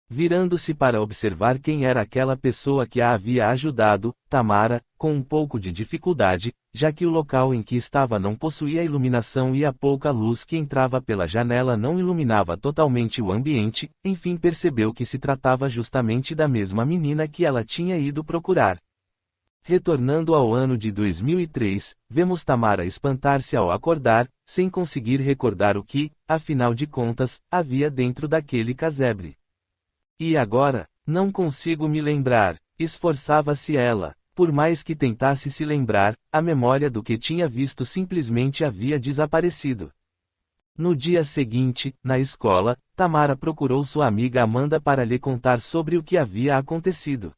Virando-se para observar quem era aquela pessoa que a havia ajudado, Tamara, com um pouco de dificuldade, já que o local em que estava não possuía iluminação e a pouca luz que entrava pela janela não iluminava totalmente o ambiente, enfim percebeu que se tratava justamente da mesma menina que ela tinha ido procurar. Retornando ao ano de 2003, vemos Tamara espantar-se ao acordar, sem conseguir recordar o que, afinal de contas, havia dentro daquele casebre. E agora, não consigo me lembrar, esforçava-se ela. Por mais que tentasse se lembrar, a memória do que tinha visto simplesmente havia desaparecido. No dia seguinte, na escola, Tamara procurou sua amiga Amanda para lhe contar sobre o que havia acontecido.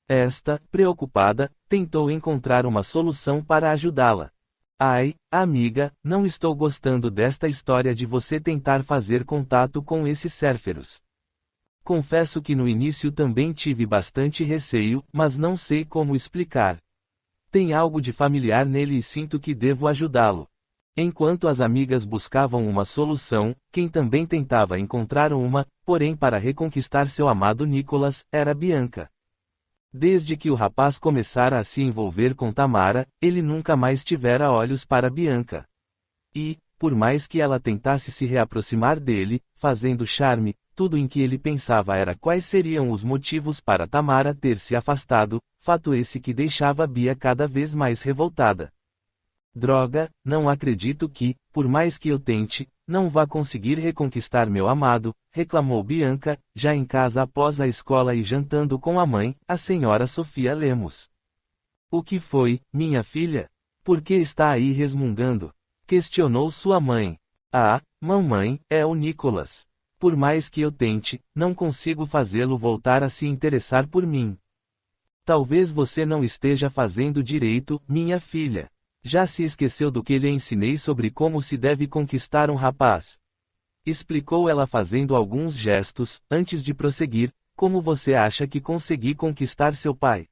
Esta, preocupada, tentou encontrar uma solução para ajudá-la. Ai, amiga, não estou gostando desta história de você tentar fazer contato com esses Cérferos. Confesso que no início também tive bastante receio, mas não sei como explicar. Tem algo de familiar nele e sinto que devo ajudá-lo. Enquanto as amigas buscavam uma solução, quem também tentava encontrar uma, porém para reconquistar seu amado Nicholas, era Bianca. Desde que o rapaz começara a se envolver com Tamara, ele nunca mais tivera olhos para Bianca. E, por mais que ela tentasse se reaproximar dele, fazendo charme, tudo em que ele pensava era quais seriam os motivos para Tamara ter se afastado, fato esse que deixava Bia cada vez mais revoltada. Droga, não acredito que, por mais que eu tente, não vá conseguir reconquistar meu amado, reclamou Bianca, já em casa após a escola e jantando com a mãe, a senhora Sofia Lemos. O que foi, minha filha? Por que está aí resmungando? Questionou sua mãe. Ah, mamãe, é o Nicholas. Por mais que eu tente, não consigo fazê-lo voltar a se interessar por mim. Talvez você não esteja fazendo direito, minha filha. Já se esqueceu do que lhe ensinei sobre como se deve conquistar um rapaz? Explicou ela fazendo alguns gestos, antes de prosseguir, como você acha que consegui conquistar seu pai?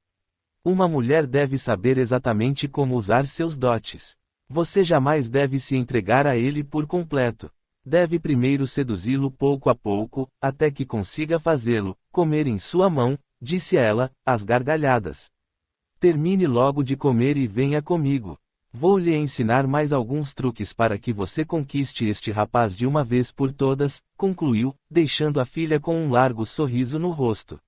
Uma mulher deve saber exatamente como usar seus dotes. Você jamais deve se entregar a ele por completo. Deve primeiro seduzi-lo pouco a pouco, até que consiga fazê-lo comer em sua mão, disse ela, às gargalhadas. Termine logo de comer e venha comigo. Vou lhe ensinar mais alguns truques para que você conquiste este rapaz de uma vez por todas, concluiu, deixando a filha com um largo sorriso no rosto.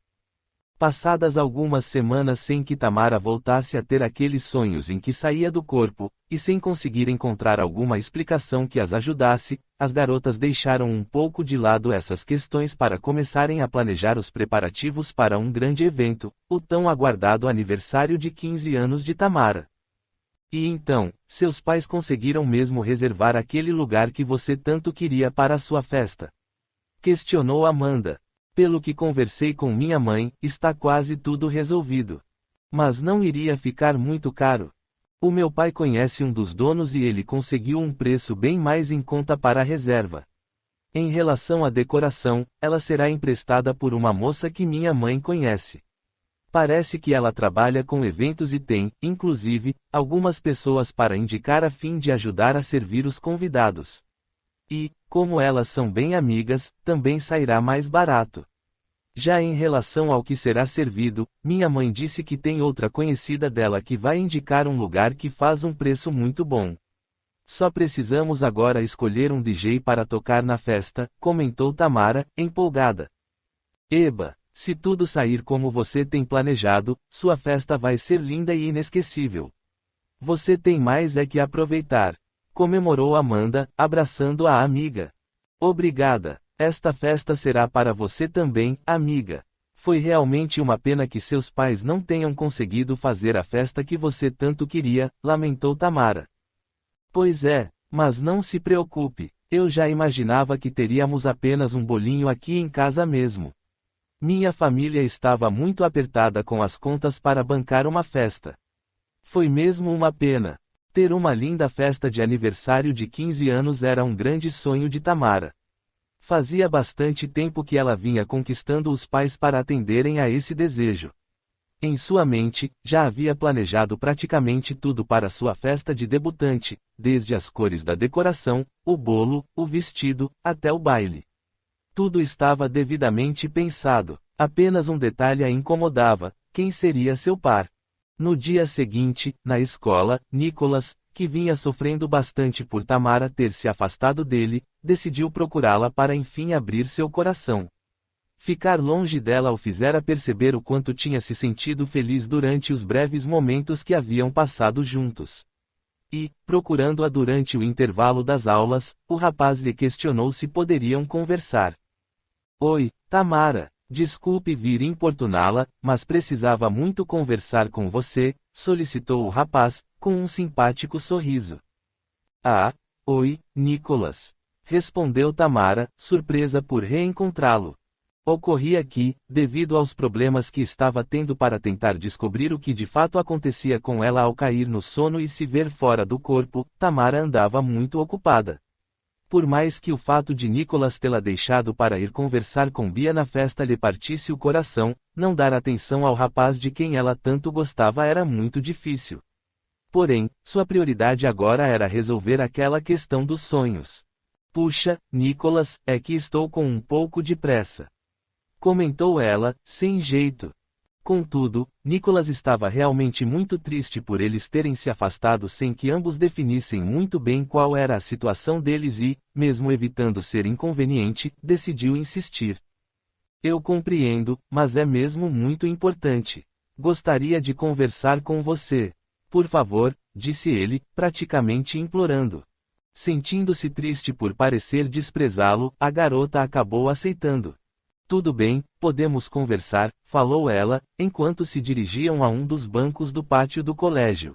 Passadas algumas semanas sem que Tamara voltasse a ter aqueles sonhos em que saía do corpo, e sem conseguir encontrar alguma explicação que as ajudasse, as garotas deixaram um pouco de lado essas questões para começarem a planejar os preparativos para um grande evento, o tão aguardado aniversário de 15 anos de Tamara. E então, seus pais conseguiram mesmo reservar aquele lugar que você tanto queria para a sua festa? Questionou Amanda. Pelo que conversei com minha mãe, está quase tudo resolvido. Mas não iria ficar muito caro. O meu pai conhece um dos donos e ele conseguiu um preço bem mais em conta para a reserva. Em relação à decoração, ela será emprestada por uma moça que minha mãe conhece. Parece que ela trabalha com eventos e tem, inclusive, algumas pessoas para indicar a fim de ajudar a servir os convidados. E, como elas são bem amigas, também sairá mais barato. Já em relação ao que será servido, minha mãe disse que tem outra conhecida dela que vai indicar um lugar que faz um preço muito bom. Só precisamos agora escolher um DJ para tocar na festa, comentou Tamara, empolgada. Eba, se tudo sair como você tem planejado, sua festa vai ser linda e inesquecível. Você tem mais é que aproveitar. Comemorou Amanda, abraçando a amiga. Obrigada. Esta festa será para você também, amiga. Foi realmente uma pena que seus pais não tenham conseguido fazer a festa que você tanto queria, lamentou Tamara. Pois é, mas não se preocupe, eu já imaginava que teríamos apenas um bolinho aqui em casa mesmo. Minha família estava muito apertada com as contas para bancar uma festa. Foi mesmo uma pena. Ter uma linda festa de aniversário de 15 anos era um grande sonho de Tamara. Fazia bastante tempo que ela vinha conquistando os pais para atenderem a esse desejo. Em sua mente, já havia planejado praticamente tudo para sua festa de debutante, desde as cores da decoração, o bolo, o vestido, até o baile. Tudo estava devidamente pensado, apenas um detalhe a incomodava: quem seria seu par? No dia seguinte, na escola, Nicholas, que vinha sofrendo bastante por Tamara ter se afastado dele, decidiu procurá-la para enfim abrir seu coração. Ficar longe dela o fizera perceber o quanto tinha se sentido feliz durante os breves momentos que haviam passado juntos. E, procurando-a durante o intervalo das aulas, o rapaz lhe questionou se poderiam conversar. Oi, Tamara. Desculpe vir importuná-la, mas precisava muito conversar com você, solicitou o rapaz, com um simpático sorriso. Ah, oi, Nicholas. Respondeu Tamara, surpresa por reencontrá-lo. Ocorria que, devido aos problemas que estava tendo para tentar descobrir o que de fato acontecia com ela ao cair no sono e se ver fora do corpo, Tamara andava muito ocupada. Por mais que o fato de Nicholas tê-la deixado para ir conversar com Bia na festa lhe partisse o coração, não dar atenção ao rapaz de quem ela tanto gostava era muito difícil. Porém, sua prioridade agora era resolver aquela questão dos sonhos. Puxa, Nicholas, é que estou com um pouco de pressa. Comentou ela, sem jeito. Contudo, Nicholas estava realmente muito triste por eles terem se afastado sem que ambos definissem muito bem qual era a situação deles e, mesmo evitando ser inconveniente, decidiu insistir. Eu compreendo, mas é mesmo muito importante. Gostaria de conversar com você. Por favor, disse ele, praticamente implorando. Sentindo-se triste por parecer desprezá-lo, a garota acabou aceitando. Tudo bem, podemos conversar, falou ela, enquanto se dirigiam a um dos bancos do pátio do colégio.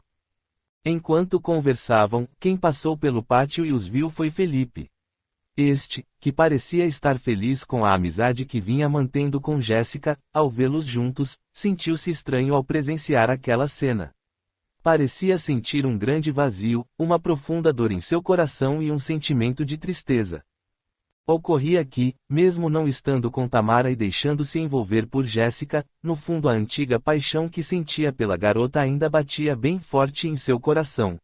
Enquanto conversavam, quem passou pelo pátio e os viu foi Felipe. Este, que parecia estar feliz com a amizade que vinha mantendo com Jéssica, ao vê-los juntos, sentiu-se estranho ao presenciar aquela cena. Parecia sentir um grande vazio, uma profunda dor em seu coração e um sentimento de tristeza. Ocorria que, mesmo não estando com Tamara e deixando-se envolver por Jéssica, no fundo a antiga paixão que sentia pela garota ainda batia bem forte em seu coração.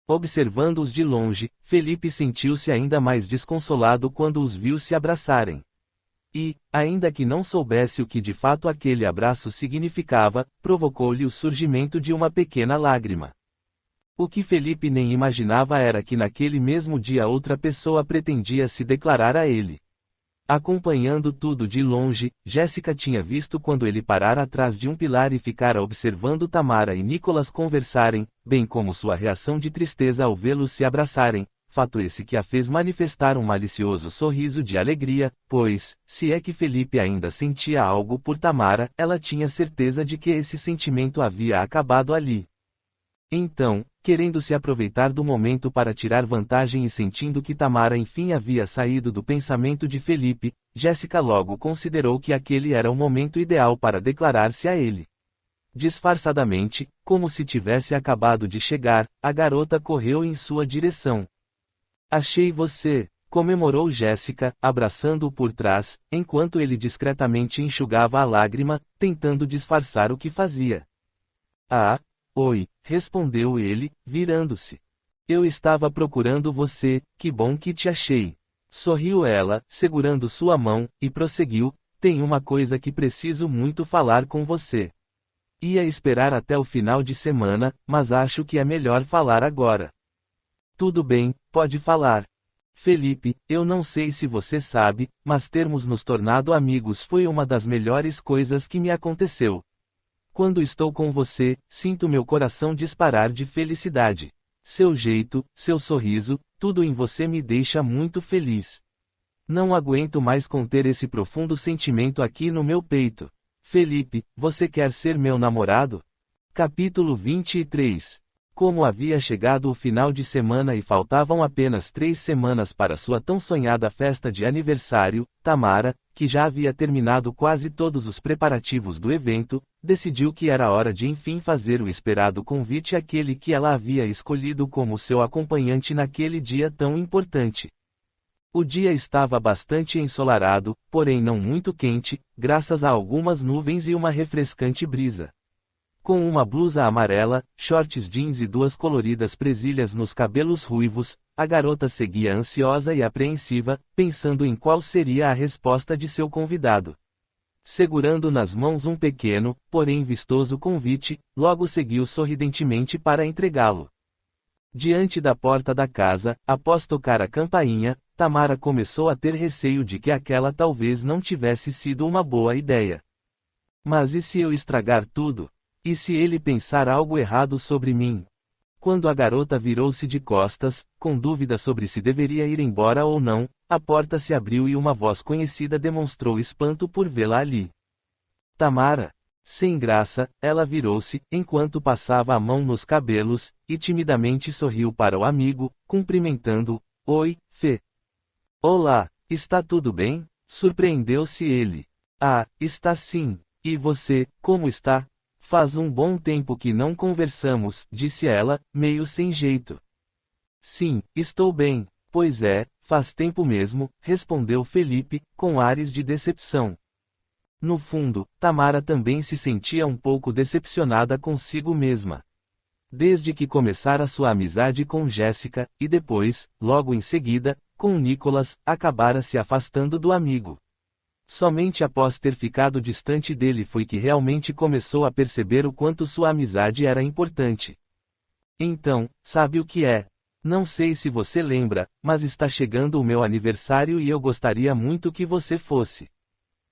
Observando-os de longe, Felipe sentiu-se ainda mais desconsolado quando os viu se abraçarem. E, ainda que não soubesse o que de fato aquele abraço significava, provocou-lhe o surgimento de uma pequena lágrima. O que Felipe nem imaginava era que naquele mesmo dia outra pessoa pretendia se declarar a ele. Acompanhando tudo de longe, Jéssica tinha visto quando ele parara atrás de um pilar e ficara observando Tamara e Nicholas conversarem, bem como sua reação de tristeza ao vê-los se abraçarem, fato esse que a fez manifestar um malicioso sorriso de alegria, pois, se é que Felipe ainda sentia algo por Tamara, ela tinha certeza de que esse sentimento havia acabado ali. Então, querendo se aproveitar do momento para tirar vantagem e sentindo que Tamara enfim havia saído do pensamento de Felipe, Jéssica logo considerou que aquele era o momento ideal para declarar-se a ele. Disfarçadamente, como se tivesse acabado de chegar, a garota correu em sua direção. "Achei você", comemorou Jéssica, abraçando-o por trás, enquanto ele discretamente enxugava a lágrima, tentando disfarçar o que fazia. "Ah, oi", respondeu ele, virando-se. "Eu estava procurando você, que bom que te achei." Sorriu ela, segurando sua mão, e prosseguiu: "Tem uma coisa que preciso muito falar com você. Ia esperar até o final de semana, mas acho que é melhor falar agora." "Tudo bem, pode falar." "Felipe, eu não sei se você sabe, mas termos nos tornado amigos foi uma das melhores coisas que me aconteceu. Quando estou com você, sinto meu coração disparar de felicidade. Seu jeito, seu sorriso, tudo em você me deixa muito feliz. Não aguento mais conter esse profundo sentimento aqui no meu peito. Felipe, você quer ser meu namorado?" Capítulo 23. Como havia chegado o final de semana e faltavam apenas 3 semanas para sua tão sonhada festa de aniversário, Tamara, que já havia terminado quase todos os preparativos do evento, decidiu que era hora de enfim fazer o esperado convite àquele que ela havia escolhido como seu acompanhante naquele dia tão importante. O dia estava bastante ensolarado, porém não muito quente, graças a algumas nuvens e uma refrescante brisa. Com uma blusa amarela, shorts jeans e 2 coloridas presilhas nos cabelos ruivos, a garota seguia ansiosa e apreensiva, pensando em qual seria a resposta de seu convidado. Segurando nas mãos um pequeno, porém vistoso convite, logo seguiu sorridentemente para entregá-lo. Diante da porta da casa, após tocar a campainha, Tamara começou a ter receio de que aquela talvez não tivesse sido uma boa ideia. "Mas e se eu estragar tudo? E se ele pensar algo errado sobre mim?" Quando a garota virou-se de costas, com dúvida sobre se deveria ir embora ou não, a porta se abriu e uma voz conhecida demonstrou espanto por vê-la ali. "Tamara?" Sem graça, ela virou-se, enquanto passava a mão nos cabelos, e timidamente sorriu para o amigo, cumprimentando-o. "Oi, Fê." "Olá, está tudo bem?" surpreendeu-se ele. "Ah, está sim. E você, como está?" "Faz um bom tempo que não conversamos", disse ela, meio sem jeito. "Sim, estou bem." "Pois é, faz tempo mesmo", respondeu Felipe, com ares de decepção. No fundo, Tamara também se sentia um pouco decepcionada consigo mesma. Desde que começara sua amizade com Jéssica, e depois, logo em seguida, com Nicholas, acabara se afastando do amigo. Somente após ter ficado distante dele foi que realmente começou a perceber o quanto sua amizade era importante. "Então, sabe o que é? Não sei se você lembra, mas está chegando o meu aniversário e eu gostaria muito que você fosse.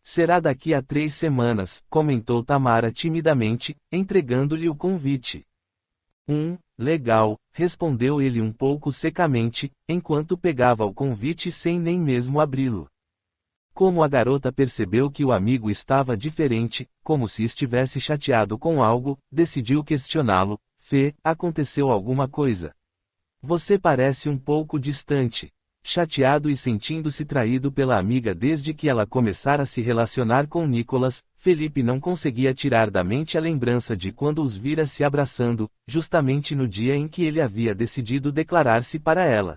Será daqui a 3 semanas", comentou Tamara timidamente, entregando-lhe o convite. Legal", respondeu ele um pouco secamente, enquanto pegava o convite sem nem mesmo abri-lo. Como a garota percebeu que o amigo estava diferente, como se estivesse chateado com algo, decidiu questioná-lo. "Fê, aconteceu alguma coisa? Você parece um pouco distante." Chateado e sentindo-se traído pela amiga desde que ela começara a se relacionar com Nicholas, Felipe não conseguia tirar da mente a lembrança de quando os vira se abraçando, justamente no dia em que ele havia decidido declarar-se para ela.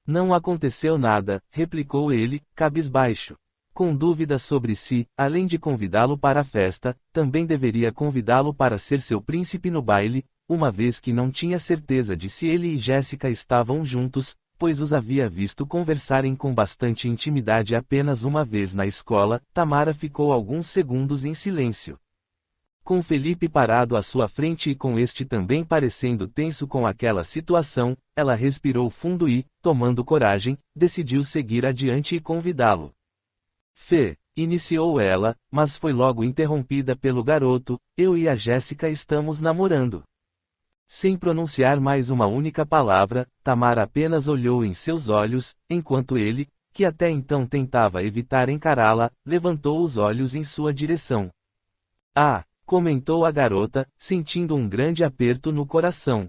"Não aconteceu nada", replicou ele, cabisbaixo. Com dúvida sobre se, além de convidá-lo para a festa, também deveria convidá-lo para ser seu príncipe no baile, uma vez que não tinha certeza de se ele e Jéssica estavam juntos, pois os havia visto conversarem com bastante intimidade apenas uma vez na escola. Tamara ficou alguns segundos em silêncio. Com Felipe parado à sua frente e com este também parecendo tenso com aquela situação, ela respirou fundo e, tomando coragem, decidiu seguir adiante e convidá-lo. Fê, iniciou ela, mas foi logo interrompida pelo garoto, eu e a Jéssica estamos namorando. Sem pronunciar mais uma única palavra, Tamara apenas olhou em seus olhos, enquanto ele, que até então tentava evitar encará-la, levantou os olhos em sua direção. Ah, comentou a garota, sentindo um grande aperto no coração.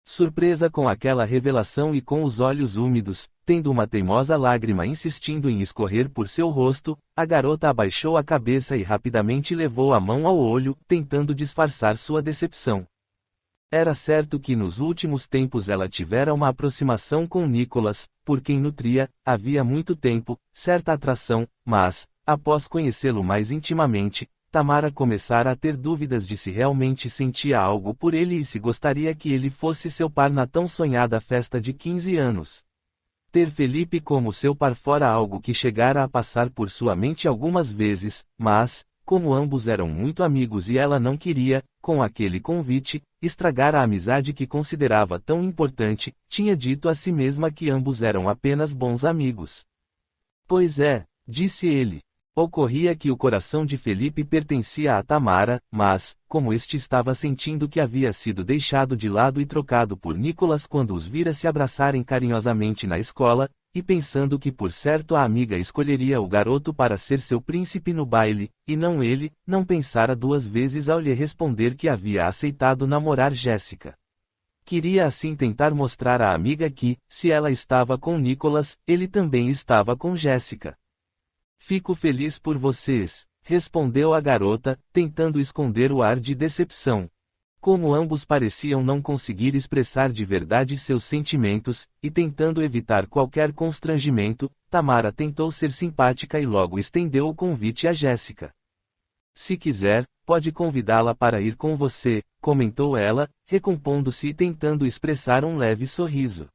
Surpresa com aquela revelação e com os olhos úmidos, tendo uma teimosa lágrima insistindo em escorrer por seu rosto, a garota abaixou a cabeça e rapidamente levou a mão ao olho, tentando disfarçar sua decepção. Era certo que nos últimos tempos ela tivera uma aproximação com Nicholas, por quem nutria, havia muito tempo, certa atração, mas, após conhecê-lo mais intimamente, Tamara começara a ter dúvidas de se realmente sentia algo por ele e se gostaria que ele fosse seu par na tão sonhada festa de 15 anos. Ter Felipe como seu par fora algo que chegara a passar por sua mente algumas vezes, mas, como ambos eram muito amigos e ela não queria, com aquele convite, estragar a amizade que considerava tão importante, tinha dito a si mesma que ambos eram apenas bons amigos. Pois é, disse ele. Ocorria que o coração de Felipe pertencia a Tamara, mas, como este estava sentindo que havia sido deixado de lado e trocado por Nicholas quando os vira se abraçarem carinhosamente na escola, e pensando que por certo a amiga escolheria o garoto para ser seu príncipe no baile, e não ele, não pensara duas vezes ao lhe responder que havia aceitado namorar Jéssica. Queria assim tentar mostrar à amiga que, se ela estava com Nicholas, ele também estava com Jéssica. Fico feliz por vocês, respondeu a garota, tentando esconder o ar de decepção. Como ambos pareciam não conseguir expressar de verdade seus sentimentos, e tentando evitar qualquer constrangimento, Tamara tentou ser simpática e logo estendeu o convite a Jéssica. Se quiser, pode convidá-la para ir com você, comentou ela, recompondo-se e tentando expressar um leve sorriso.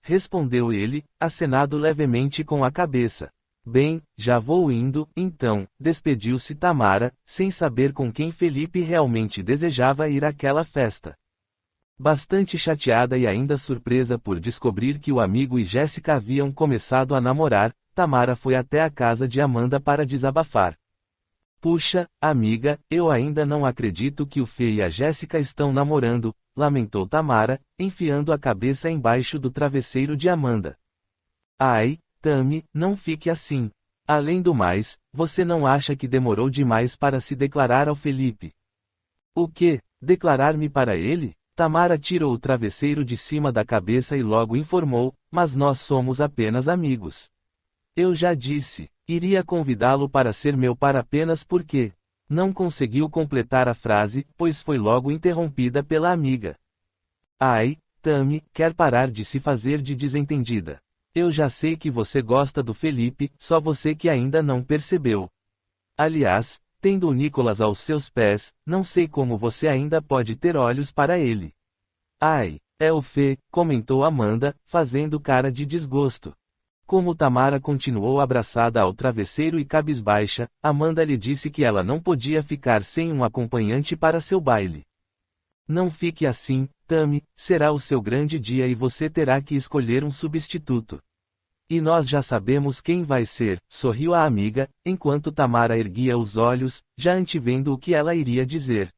Respondeu ele, acenado levemente com a cabeça. Bem, já vou indo, então, despediu-se Tamara, sem saber com quem Felipe realmente desejava ir àquela festa. Bastante chateada e ainda surpresa por descobrir que o amigo e Jéssica haviam começado a namorar, Tamara foi até a casa de Amanda para desabafar. Puxa, amiga, eu ainda não acredito que o Fê e a Jéssica estão namorando, lamentou Tamara, enfiando a cabeça embaixo do travesseiro de Amanda. Ai, Tami, não fique assim. Além do mais, você não acha que demorou demais para se declarar ao Felipe? O quê? Declarar-me para ele? Tamara tirou o travesseiro de cima da cabeça e logo informou, mas nós somos apenas amigos. Eu já disse, iria convidá-lo para ser meu par apenas porque... Não conseguiu completar a frase, pois foi logo interrompida pela amiga. Ai, Tami, quer parar de se fazer de desentendida. Eu já sei que você gosta do Felipe, só você que ainda não percebeu. Aliás, tendo o Nicholas aos seus pés, não sei como você ainda pode ter olhos para ele. Ai, é o Fê, comentou Amanda, fazendo cara de desgosto. Como Tamara continuou abraçada ao travesseiro e cabisbaixa, Amanda lhe disse que ela não podia ficar sem um acompanhante para seu baile. Não fique assim, Tami, será o seu grande dia e você terá que escolher um substituto. E nós já sabemos quem vai ser, sorriu a amiga, enquanto Tamara erguia os olhos, já antevendo o que ela iria dizer.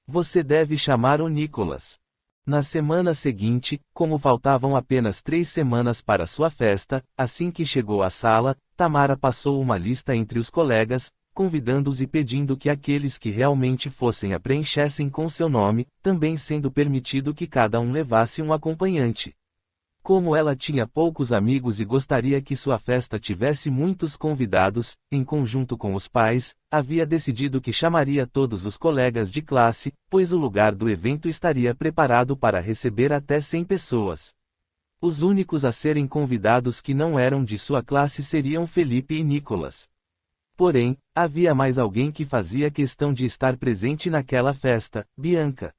Você deve chamar o Nicholas. Na semana seguinte, como faltavam apenas 3 semanas para sua festa, assim que chegou à sala, Tamara passou uma lista entre os colegas, convidando-os e pedindo que aqueles que realmente fossem a preenchessem com seu nome, também sendo permitido que cada um levasse um acompanhante. Como ela tinha poucos amigos e gostaria que sua festa tivesse muitos convidados, em conjunto com os pais, havia decidido que chamaria todos os colegas de classe, pois o lugar do evento estaria preparado para receber até 100 pessoas. Os únicos a serem convidados que não eram de sua classe seriam Felipe e Nicholas. Porém, havia mais alguém que fazia questão de estar presente naquela festa, Bianca.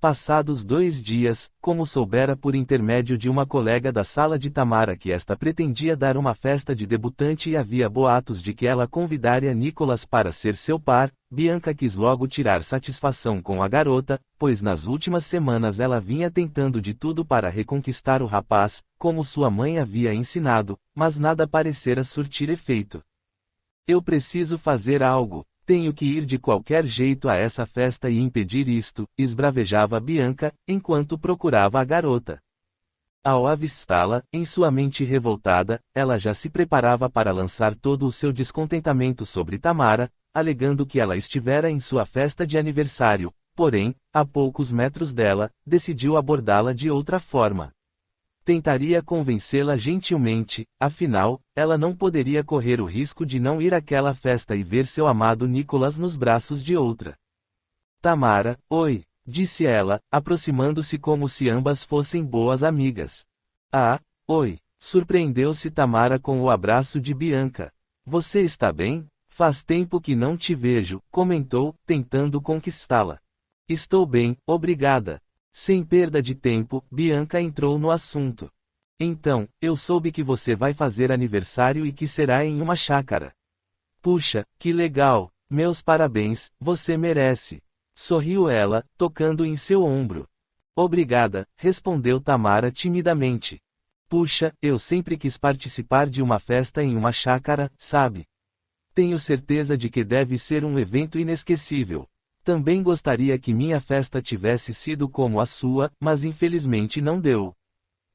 Passados 2 dias, como soubera por intermédio de uma colega da sala de Tamara que esta pretendia dar uma festa de debutante e havia boatos de que ela convidaria Nicholas para ser seu par, Bianca quis logo tirar satisfação com a garota, pois nas últimas semanas ela vinha tentando de tudo para reconquistar o rapaz, como sua mãe havia ensinado, mas nada parecera surtir efeito. Eu preciso fazer algo. Tenho que ir de qualquer jeito a essa festa e impedir isto, esbravejava Bianca, enquanto procurava a garota. Ao avistá-la, em sua mente revoltada, ela já se preparava para lançar todo o seu descontentamento sobre Tamara, alegando que ela estivera em sua festa de aniversário, porém, a poucos metros dela, decidiu abordá-la de outra forma. Tentaria convencê-la gentilmente, afinal, ela não poderia correr o risco de não ir àquela festa e ver seu amado Nicholas nos braços de outra. Tamara, oi, disse ela, aproximando-se como se ambas fossem boas amigas. Ah, oi, surpreendeu-se Tamara com o abraço de Bianca. Você está bem? Faz tempo que não te vejo, comentou, tentando conquistá-la. Estou bem, obrigada. Sem perda de tempo, Bianca entrou no assunto. Então, eu soube que você vai fazer aniversário e que será em uma chácara. Puxa, que legal, meus parabéns, você merece. Sorriu ela, tocando em seu ombro. Obrigada, respondeu Tamara timidamente. Puxa, eu sempre quis participar de uma festa em uma chácara, sabe? Tenho certeza de que deve ser um evento inesquecível. Também gostaria que minha festa tivesse sido como a sua, mas infelizmente não deu.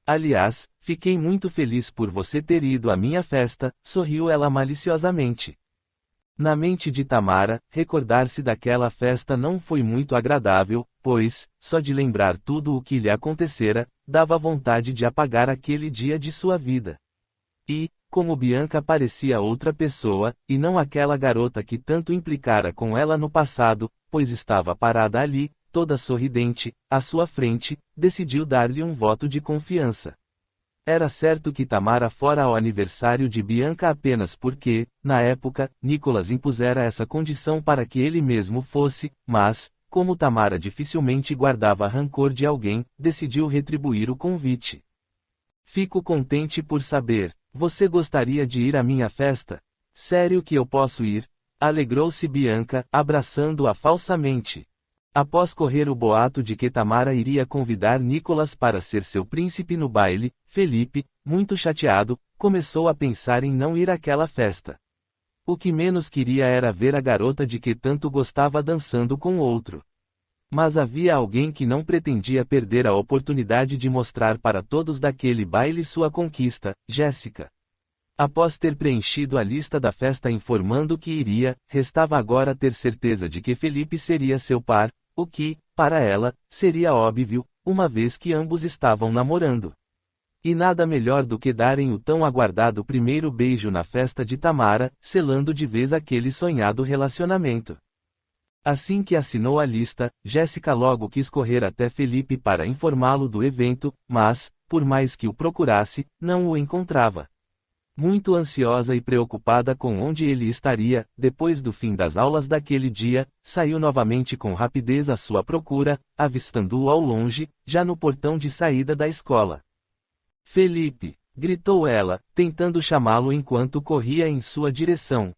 Aliás, fiquei muito feliz por você ter ido à minha festa, sorriu ela maliciosamente. Na mente de Tamara, recordar-se daquela festa não foi muito agradável, pois, só de lembrar tudo o que lhe acontecera, dava vontade de apagar aquele dia de sua vida. E, como Bianca parecia outra pessoa, e não aquela garota que tanto implicara com ela no passado, pois estava parada ali, toda sorridente, à sua frente, decidiu dar-lhe um voto de confiança. Era certo que Tamara fora ao aniversário de Bianca apenas porque, na época, Nicholas impusera essa condição para que ele mesmo fosse, mas, como Tamara dificilmente guardava rancor de alguém, decidiu retribuir o convite. Fico contente por saber. Você gostaria de ir à minha festa? Sério que eu posso ir? Alegrou-se Bianca, abraçando-a falsamente. Após correr o boato de que Tamara iria convidar Nicholas para ser seu príncipe no baile, Felipe, muito chateado, começou a pensar em não ir àquela festa. O que menos queria era ver a garota de que tanto gostava dançando com outro. Mas havia alguém que não pretendia perder a oportunidade de mostrar para todos daquele baile sua conquista, Jéssica. Após ter preenchido a lista da festa informando que iria, restava agora ter certeza de que Felipe seria seu par, o que, para ela, seria óbvio, uma vez que ambos estavam namorando. E nada melhor do que darem o tão aguardado primeiro beijo na festa de Tamara, selando de vez aquele sonhado relacionamento. Assim que assinou a lista, Jéssica logo quis correr até Felipe para informá-lo do evento, mas, por mais que o procurasse, não o encontrava. Muito ansiosa e preocupada com onde ele estaria, depois do fim das aulas daquele dia, saiu novamente com rapidez à sua procura, avistando-o ao longe, já no portão de saída da escola. Felipe! Gritou ela, tentando chamá-lo enquanto corria em sua direção.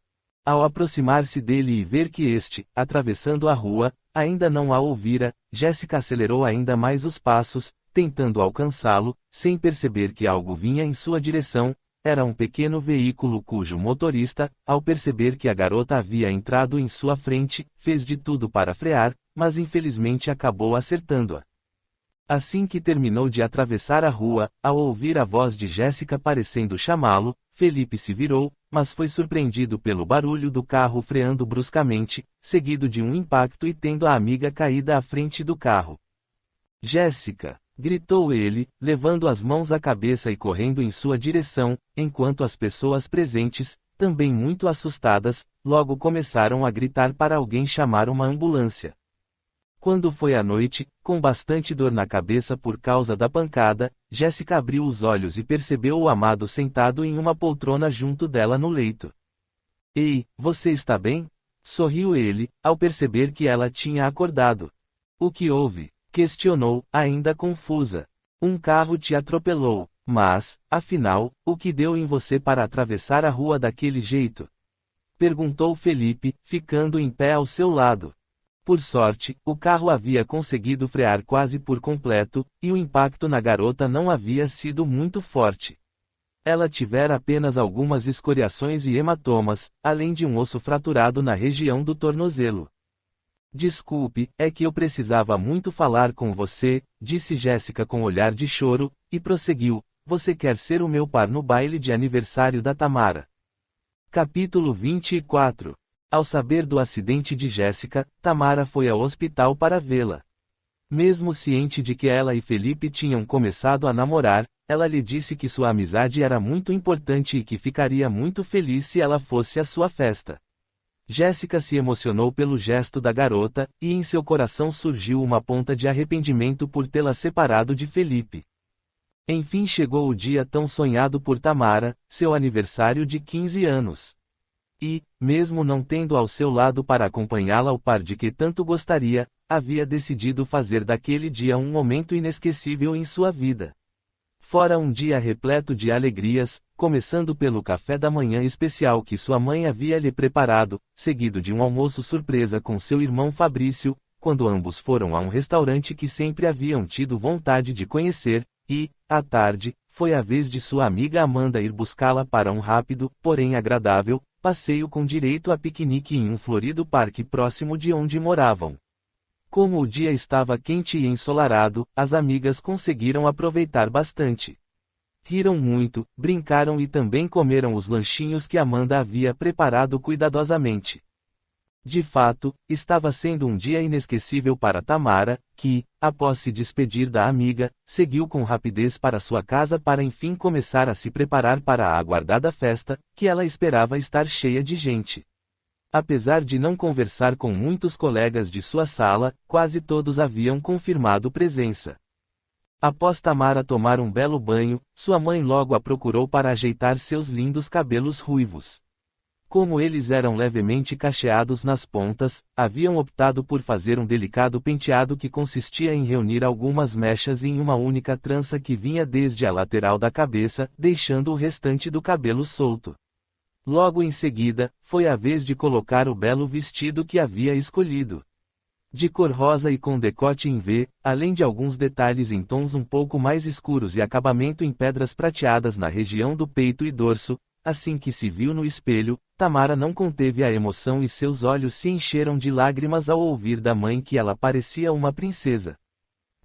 Ao aproximar-se dele e ver que este, atravessando a rua, ainda não a ouvira, Jéssica acelerou ainda mais os passos, tentando alcançá-lo, sem perceber que algo vinha em sua direção. Era um pequeno veículo cujo motorista, ao perceber que a garota havia entrado em sua frente, fez de tudo para frear, mas infelizmente acabou acertando-a. Assim que terminou de atravessar a rua, ao ouvir a voz de Jéssica parecendo chamá-lo, Felipe se virou, mas foi surpreendido pelo barulho do carro freando bruscamente, seguido de um impacto e tendo a amiga caída à frente do carro. Jéssica! Gritou ele, levando as mãos à cabeça e correndo em sua direção, enquanto as pessoas presentes, também muito assustadas, logo começaram a gritar para alguém chamar uma ambulância. Quando foi à noite, com bastante dor na cabeça por causa da pancada, Jéssica abriu os olhos e percebeu o amado sentado em uma poltrona junto dela no leito. Ei, você está bem? Sorriu ele, ao perceber que ela tinha acordado. O que houve? Questionou, ainda confusa. Um carro te atropelou, mas, afinal, o que deu em você para atravessar a rua daquele jeito? Perguntou Felipe, ficando em pé ao seu lado. Por sorte, o carro havia conseguido frear quase por completo, e o impacto na garota não havia sido muito forte. Ela tivera apenas algumas escoriações e hematomas, além de um osso fraturado na região do tornozelo. Desculpe, é que eu precisava muito falar com você, disse Jéssica com olhar de choro, e prosseguiu, você quer ser o meu par no baile de aniversário da Tamara. Capítulo 24. Ao saber do acidente de Jéssica, Tamara foi ao hospital para vê-la. Mesmo ciente de que ela e Felipe tinham começado a namorar, ela lhe disse que sua amizade era muito importante e que ficaria muito feliz se ela fosse à sua festa. Jéssica se emocionou pelo gesto da garota, e em seu coração surgiu uma ponta de arrependimento por tê-la separado de Felipe. Enfim chegou o dia tão sonhado por Tamara, seu aniversário de 15 anos. E, mesmo não tendo ao seu lado para acompanhá-la o par de que tanto gostaria, havia decidido fazer daquele dia um momento inesquecível em sua vida. Fora um dia repleto de alegrias, começando pelo café da manhã especial que sua mãe havia lhe preparado, seguido de um almoço surpresa com seu irmão Fabrício, quando ambos foram a um restaurante que sempre haviam tido vontade de conhecer, e, à tarde, foi a vez de sua amiga Amanda ir buscá-la para um rápido, porém agradável, passeio com direito a piquenique em um florido parque próximo de onde moravam. Como o dia estava quente e ensolarado, as amigas conseguiram aproveitar bastante. Riram muito, brincaram e também comeram os lanchinhos que Amanda havia preparado cuidadosamente. De fato, estava sendo um dia inesquecível para Tamara, que, após se despedir da amiga, seguiu com rapidez para sua casa para enfim começar a se preparar para a aguardada festa, que ela esperava estar cheia de gente. Apesar de não conversar com muitos colegas de sua sala, quase todos haviam confirmado presença. Após Tamara tomar um belo banho, sua mãe logo a procurou para ajeitar seus lindos cabelos ruivos. Como eles eram levemente cacheados nas pontas, haviam optado por fazer um delicado penteado que consistia em reunir algumas mechas em uma única trança que vinha desde a lateral da cabeça, deixando o restante do cabelo solto. Logo em seguida, foi a vez de colocar o belo vestido que havia escolhido. De cor rosa e com decote em V, além de alguns detalhes em tons um pouco mais escuros e acabamento em pedras prateadas na região do peito e dorso, assim que se viu no espelho, Tamara não conteve a emoção e seus olhos se encheram de lágrimas ao ouvir da mãe que ela parecia uma princesa.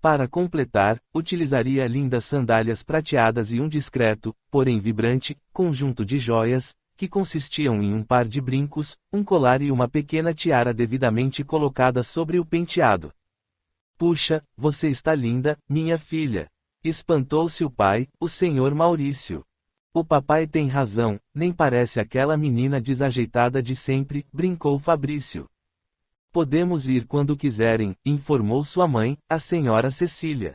Para completar, utilizaria lindas sandálias prateadas e um discreto, porém vibrante, conjunto de joias, que consistiam em um par de brincos, um colar e uma pequena tiara devidamente colocada sobre o penteado. Puxa, você está linda, minha filha! Espantou-se o pai, o senhor Maurício. O papai tem razão, nem parece aquela menina desajeitada de sempre, brincou Fabrício. Podemos ir quando quiserem, informou sua mãe, a senhora Cecília.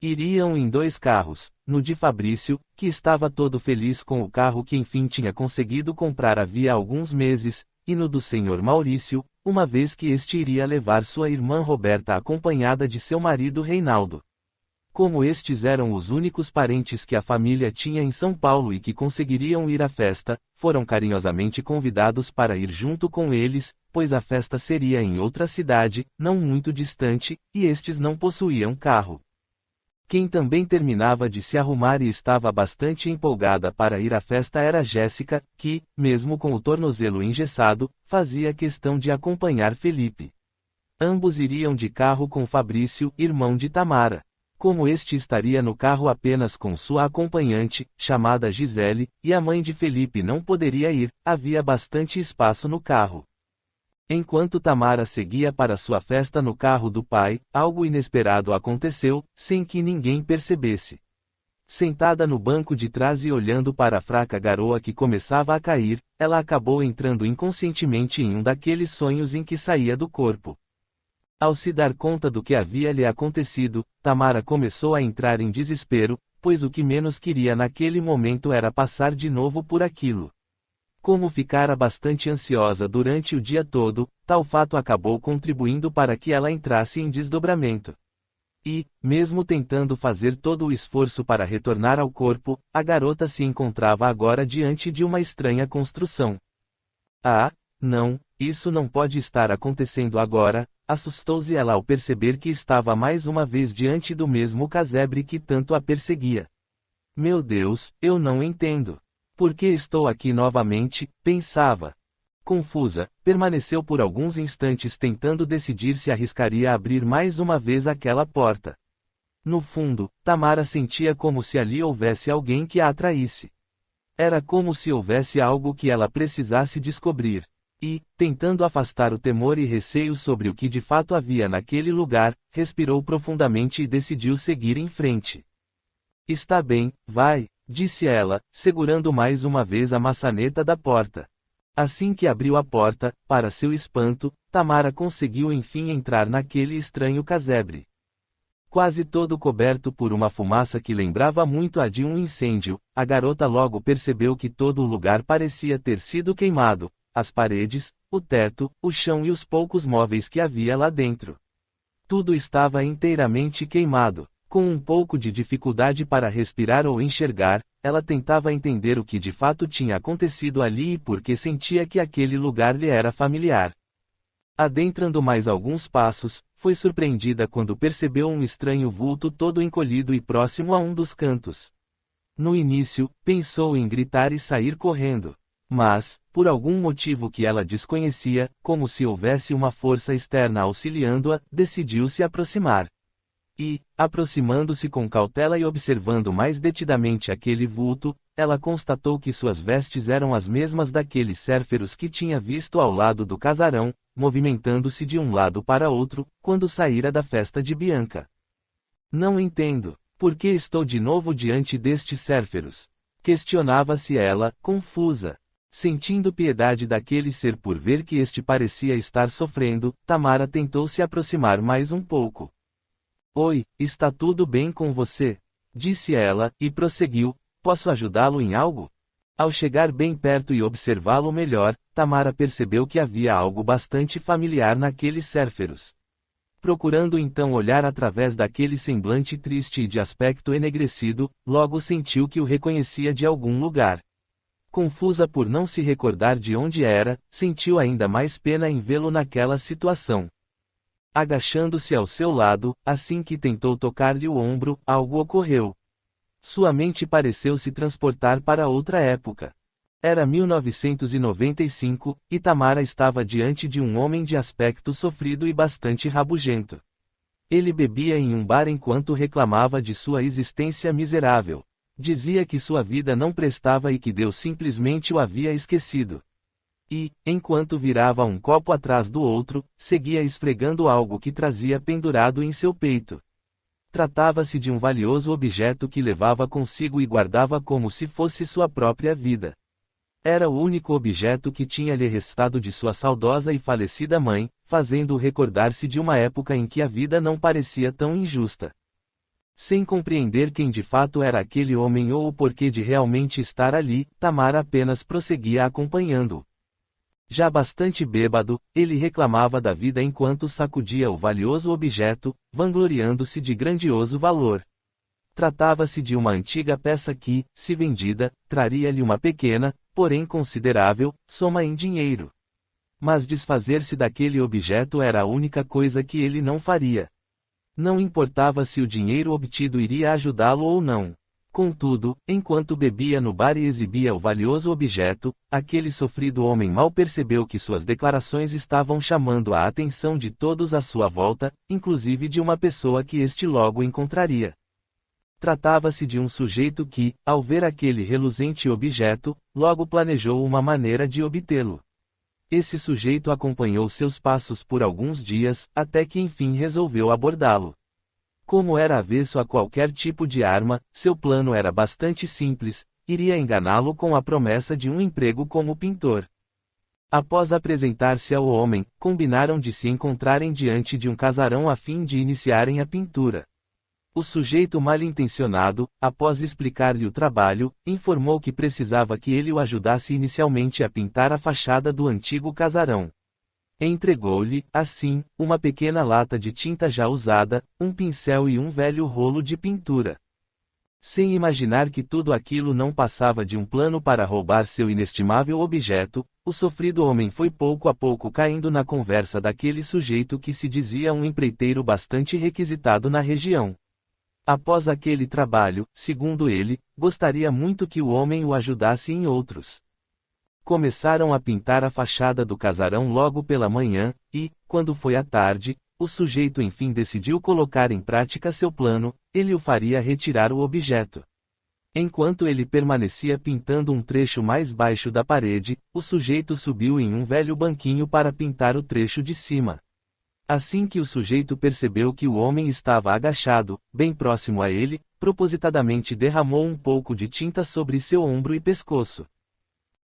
Iriam em 2 carros, no de Fabrício, que estava todo feliz com o carro que enfim tinha conseguido comprar havia alguns meses, e no do senhor Maurício, uma vez que este iria levar sua irmã Roberta acompanhada de seu marido Reinaldo. Como estes eram os únicos parentes que a família tinha em São Paulo e que conseguiriam ir à festa, foram carinhosamente convidados para ir junto com eles, pois a festa seria em outra cidade, não muito distante, e estes não possuíam carro. Quem também terminava de se arrumar e estava bastante empolgada para ir à festa era Jéssica, que, mesmo com o tornozelo engessado, fazia questão de acompanhar Felipe. Ambos iriam de carro com Fabrício, irmão de Tamara. Como este estaria no carro apenas com sua acompanhante, chamada Gisele, e a mãe de Felipe não poderia ir, havia bastante espaço no carro. Enquanto Tamara seguia para sua festa no carro do pai, algo inesperado aconteceu, sem que ninguém percebesse. Sentada no banco de trás e olhando para a fraca garoa que começava a cair, ela acabou entrando inconscientemente em um daqueles sonhos em que saía do corpo. Ao se dar conta do que havia lhe acontecido, Tamara começou a entrar em desespero, pois o que menos queria naquele momento era passar de novo por aquilo. Como ficara bastante ansiosa durante o dia todo, tal fato acabou contribuindo para que ela entrasse em desdobramento. E, mesmo tentando fazer todo o esforço para retornar ao corpo, a garota se encontrava agora diante de uma estranha construção. Ah, não, isso não pode estar acontecendo agora, assustou-se ela ao perceber que estava mais uma vez diante do mesmo casebre que tanto a perseguia. Meu Deus, eu não entendo. Por que estou aqui novamente? Pensava. Confusa, permaneceu por alguns instantes tentando decidir se arriscaria abrir mais uma vez aquela porta. No fundo, Tamara sentia como se ali houvesse alguém que a atraísse. Era como se houvesse algo que ela precisasse descobrir. E, tentando afastar o temor e receio sobre o que de fato havia naquele lugar, respirou profundamente e decidiu seguir em frente. Está bem, vai, disse ela, segurando mais uma vez a maçaneta da porta. Assim que abriu a porta, para seu espanto, Tamara conseguiu enfim entrar naquele estranho casebre. Quase todo coberto por uma fumaça que lembrava muito a de um incêndio, a garota logo percebeu que todo o lugar parecia ter sido queimado, as paredes, o teto, o chão e os poucos móveis que havia lá dentro. Tudo estava inteiramente queimado. Com um pouco de dificuldade para respirar ou enxergar, ela tentava entender o que de fato tinha acontecido ali e por que sentia que aquele lugar lhe era familiar. Adentrando mais alguns passos, foi surpreendida quando percebeu um estranho vulto todo encolhido e próximo a um dos cantos. No início, pensou em gritar e sair correndo. Mas, por algum motivo que ela desconhecia, como se houvesse uma força externa auxiliando-a, decidiu se aproximar. E, aproximando-se com cautela e observando mais detidamente aquele vulto, ela constatou que suas vestes eram as mesmas daqueles cérferos que tinha visto ao lado do casarão, movimentando-se de um lado para outro, quando saíra da festa de Bianca. Não entendo, por que estou de novo diante destes cérferos? Questionava-se ela, confusa. Sentindo piedade daquele ser por ver que este parecia estar sofrendo, Tamara tentou se aproximar mais um pouco. Oi, está tudo bem com você? Disse ela, e prosseguiu, posso ajudá-lo em algo? Ao chegar bem perto e observá-lo melhor, Tamara percebeu que havia algo bastante familiar naqueles cérferos. Procurando então olhar através daquele semblante triste e de aspecto enegrecido, logo sentiu que o reconhecia de algum lugar. Confusa por não se recordar de onde era, sentiu ainda mais pena em vê-lo naquela situação. Agachando-se ao seu lado, assim que tentou tocar-lhe o ombro, algo ocorreu. Sua mente pareceu se transportar para outra época. Era 1995, e Tamara estava diante de um homem de aspecto sofrido e bastante rabugento. Ele bebia em um bar enquanto reclamava de sua existência miserável. Dizia que sua vida não prestava e que Deus simplesmente o havia esquecido. E, enquanto virava um copo atrás do outro, seguia esfregando algo que trazia pendurado em seu peito. Tratava-se de um valioso objeto que levava consigo e guardava como se fosse sua própria vida. Era o único objeto que tinha lhe restado de sua saudosa e falecida mãe, fazendo-o recordar-se de uma época em que a vida não parecia tão injusta. Sem compreender quem de fato era aquele homem ou o porquê de realmente estar ali, Tamara apenas prosseguia acompanhando-o. Já bastante bêbado, ele reclamava da vida enquanto sacudia o valioso objeto, vangloriando-se de grandioso valor. Tratava-se de uma antiga peça que, se vendida, traria-lhe uma pequena, porém considerável, soma em dinheiro. Mas desfazer-se daquele objeto era a única coisa que ele não faria. Não importava se o dinheiro obtido iria ajudá-lo ou não. Contudo, enquanto bebia no bar e exibia o valioso objeto, aquele sofrido homem mal percebeu que suas declarações estavam chamando a atenção de todos à sua volta, inclusive de uma pessoa que este logo encontraria. Tratava-se de um sujeito que, ao ver aquele reluzente objeto, logo planejou uma maneira de obtê-lo. Esse sujeito acompanhou seus passos por alguns dias, até que enfim resolveu abordá-lo. Como era avesso a qualquer tipo de arma, seu plano era bastante simples, iria enganá-lo com a promessa de um emprego como pintor. Após apresentar-se ao homem, combinaram de se encontrarem diante de um casarão a fim de iniciarem a pintura. O sujeito mal-intencionado, após explicar-lhe o trabalho, informou que precisava que ele o ajudasse inicialmente a pintar a fachada do antigo casarão. Entregou-lhe, assim, uma pequena lata de tinta já usada, um pincel e um velho rolo de pintura. Sem imaginar que tudo aquilo não passava de um plano para roubar seu inestimável objeto, o sofrido homem foi pouco a pouco caindo na conversa daquele sujeito que se dizia um empreiteiro bastante requisitado na região. Após aquele trabalho, segundo ele, gostaria muito que o homem o ajudasse em outros. Começaram a pintar a fachada do casarão logo pela manhã, e, quando foi à tarde, o sujeito enfim decidiu colocar em prática seu plano, ele o faria retirar o objeto. Enquanto ele permanecia pintando um trecho mais baixo da parede, o sujeito subiu em um velho banquinho para pintar o trecho de cima. Assim que o sujeito percebeu que o homem estava agachado, bem próximo a ele, propositadamente derramou um pouco de tinta sobre seu ombro e pescoço.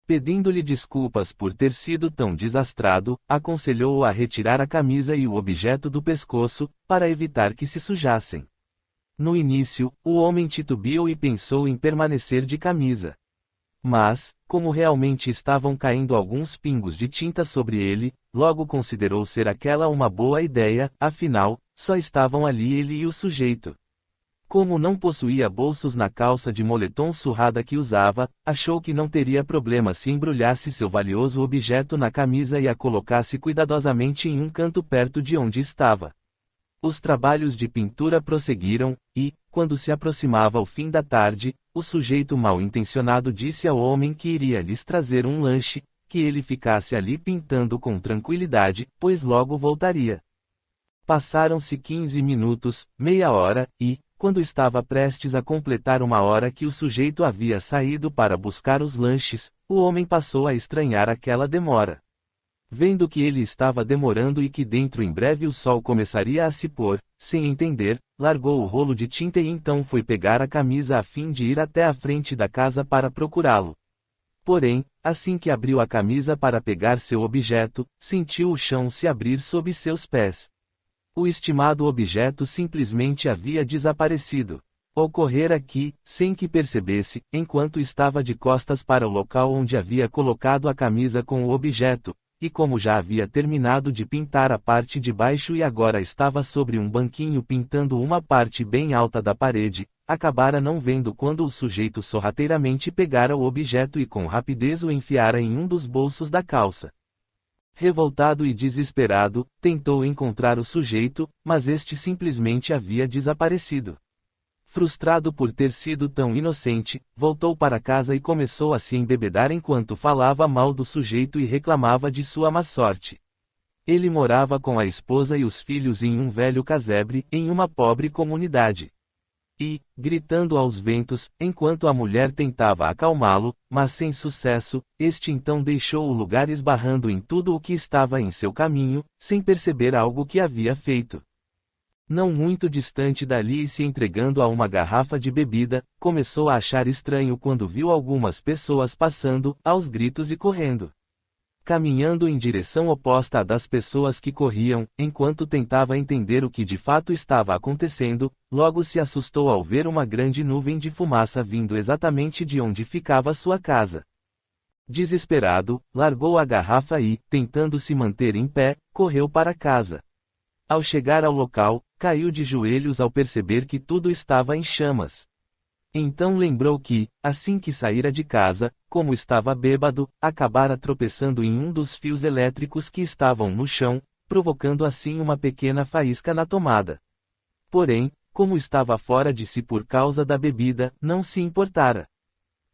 Pedindo-lhe desculpas por ter sido tão desastrado, aconselhou-o a retirar a camisa e o objeto do pescoço, para evitar que se sujassem. No início, o homem titubeou e pensou em permanecer de camisa. Mas, como realmente estavam caindo alguns pingos de tinta sobre ele, logo considerou ser aquela uma boa ideia, afinal, só estavam ali ele e o sujeito. Como não possuía bolsos na calça de moletom surrada que usava, achou que não teria problema se embrulhasse seu valioso objeto na camisa e a colocasse cuidadosamente em um canto perto de onde estava. Os trabalhos de pintura prosseguiram, e, quando se aproximava o fim da tarde, o sujeito mal-intencionado disse ao homem que iria lhes trazer um lanche, que ele ficasse ali pintando com tranquilidade, pois logo voltaria. Passaram-se 15 minutos, meia hora, e, quando estava prestes a completar uma hora que o sujeito havia saído para buscar os lanches, o homem passou a estranhar aquela demora. Vendo que ele estava demorando e que dentro em breve o sol começaria a se pôr, sem entender, largou o rolo de tinta e então foi pegar a camisa a fim de ir até a frente da casa para procurá-lo. Porém, assim que abriu a camisa para pegar seu objeto, sentiu o chão se abrir sob seus pés. O estimado objeto simplesmente havia desaparecido. Ocorrera que, sem que percebesse, enquanto estava de costas para o local onde havia colocado a camisa com o objeto, e como já havia terminado de pintar a parte de baixo e agora estava sobre um banquinho pintando uma parte bem alta da parede, acabara não vendo quando o sujeito sorrateiramente pegara o objeto e com rapidez o enfiara em um dos bolsos da calça. Revoltado e desesperado, tentou encontrar o sujeito, mas este simplesmente havia desaparecido. Frustrado por ter sido tão inocente, voltou para casa e começou a se embebedar enquanto falava mal do sujeito e reclamava de sua má sorte. Ele morava com a esposa e os filhos em um velho casebre, em uma pobre comunidade. E, gritando aos ventos, enquanto a mulher tentava acalmá-lo, mas sem sucesso, este então deixou o lugar esbarrando em tudo o que estava em seu caminho, sem perceber algo que havia feito. Não muito distante dali e se entregando a uma garrafa de bebida, começou a achar estranho quando viu algumas pessoas passando, aos gritos e correndo. Caminhando em direção oposta à das pessoas que corriam, enquanto tentava entender o que de fato estava acontecendo, logo se assustou ao ver uma grande nuvem de fumaça vindo exatamente de onde ficava sua casa. Desesperado, largou a garrafa e, tentando se manter em pé, correu para casa. Ao chegar ao local, caiu de joelhos ao perceber que tudo estava em chamas. Então lembrou que, assim que saíra de casa, como estava bêbado, acabara tropeçando em um dos fios elétricos que estavam no chão, provocando assim uma pequena faísca na tomada. Porém, como estava fora de si por causa da bebida, não se importara.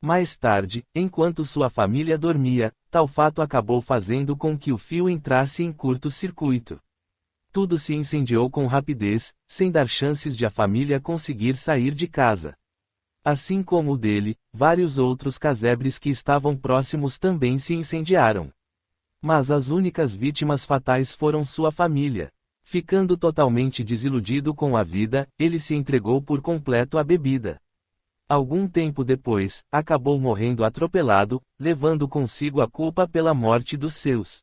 Mais tarde, enquanto sua família dormia, tal fato acabou fazendo com que o fio entrasse em curto-circuito. Tudo se incendiou com rapidez, sem dar chances de a família conseguir sair de casa. Assim como o dele, vários outros casebres que estavam próximos também se incendiaram. Mas as únicas vítimas fatais foram sua família. Ficando totalmente desiludido com a vida, ele se entregou por completo à bebida. Algum tempo depois, acabou morrendo atropelado, levando consigo a culpa pela morte dos seus.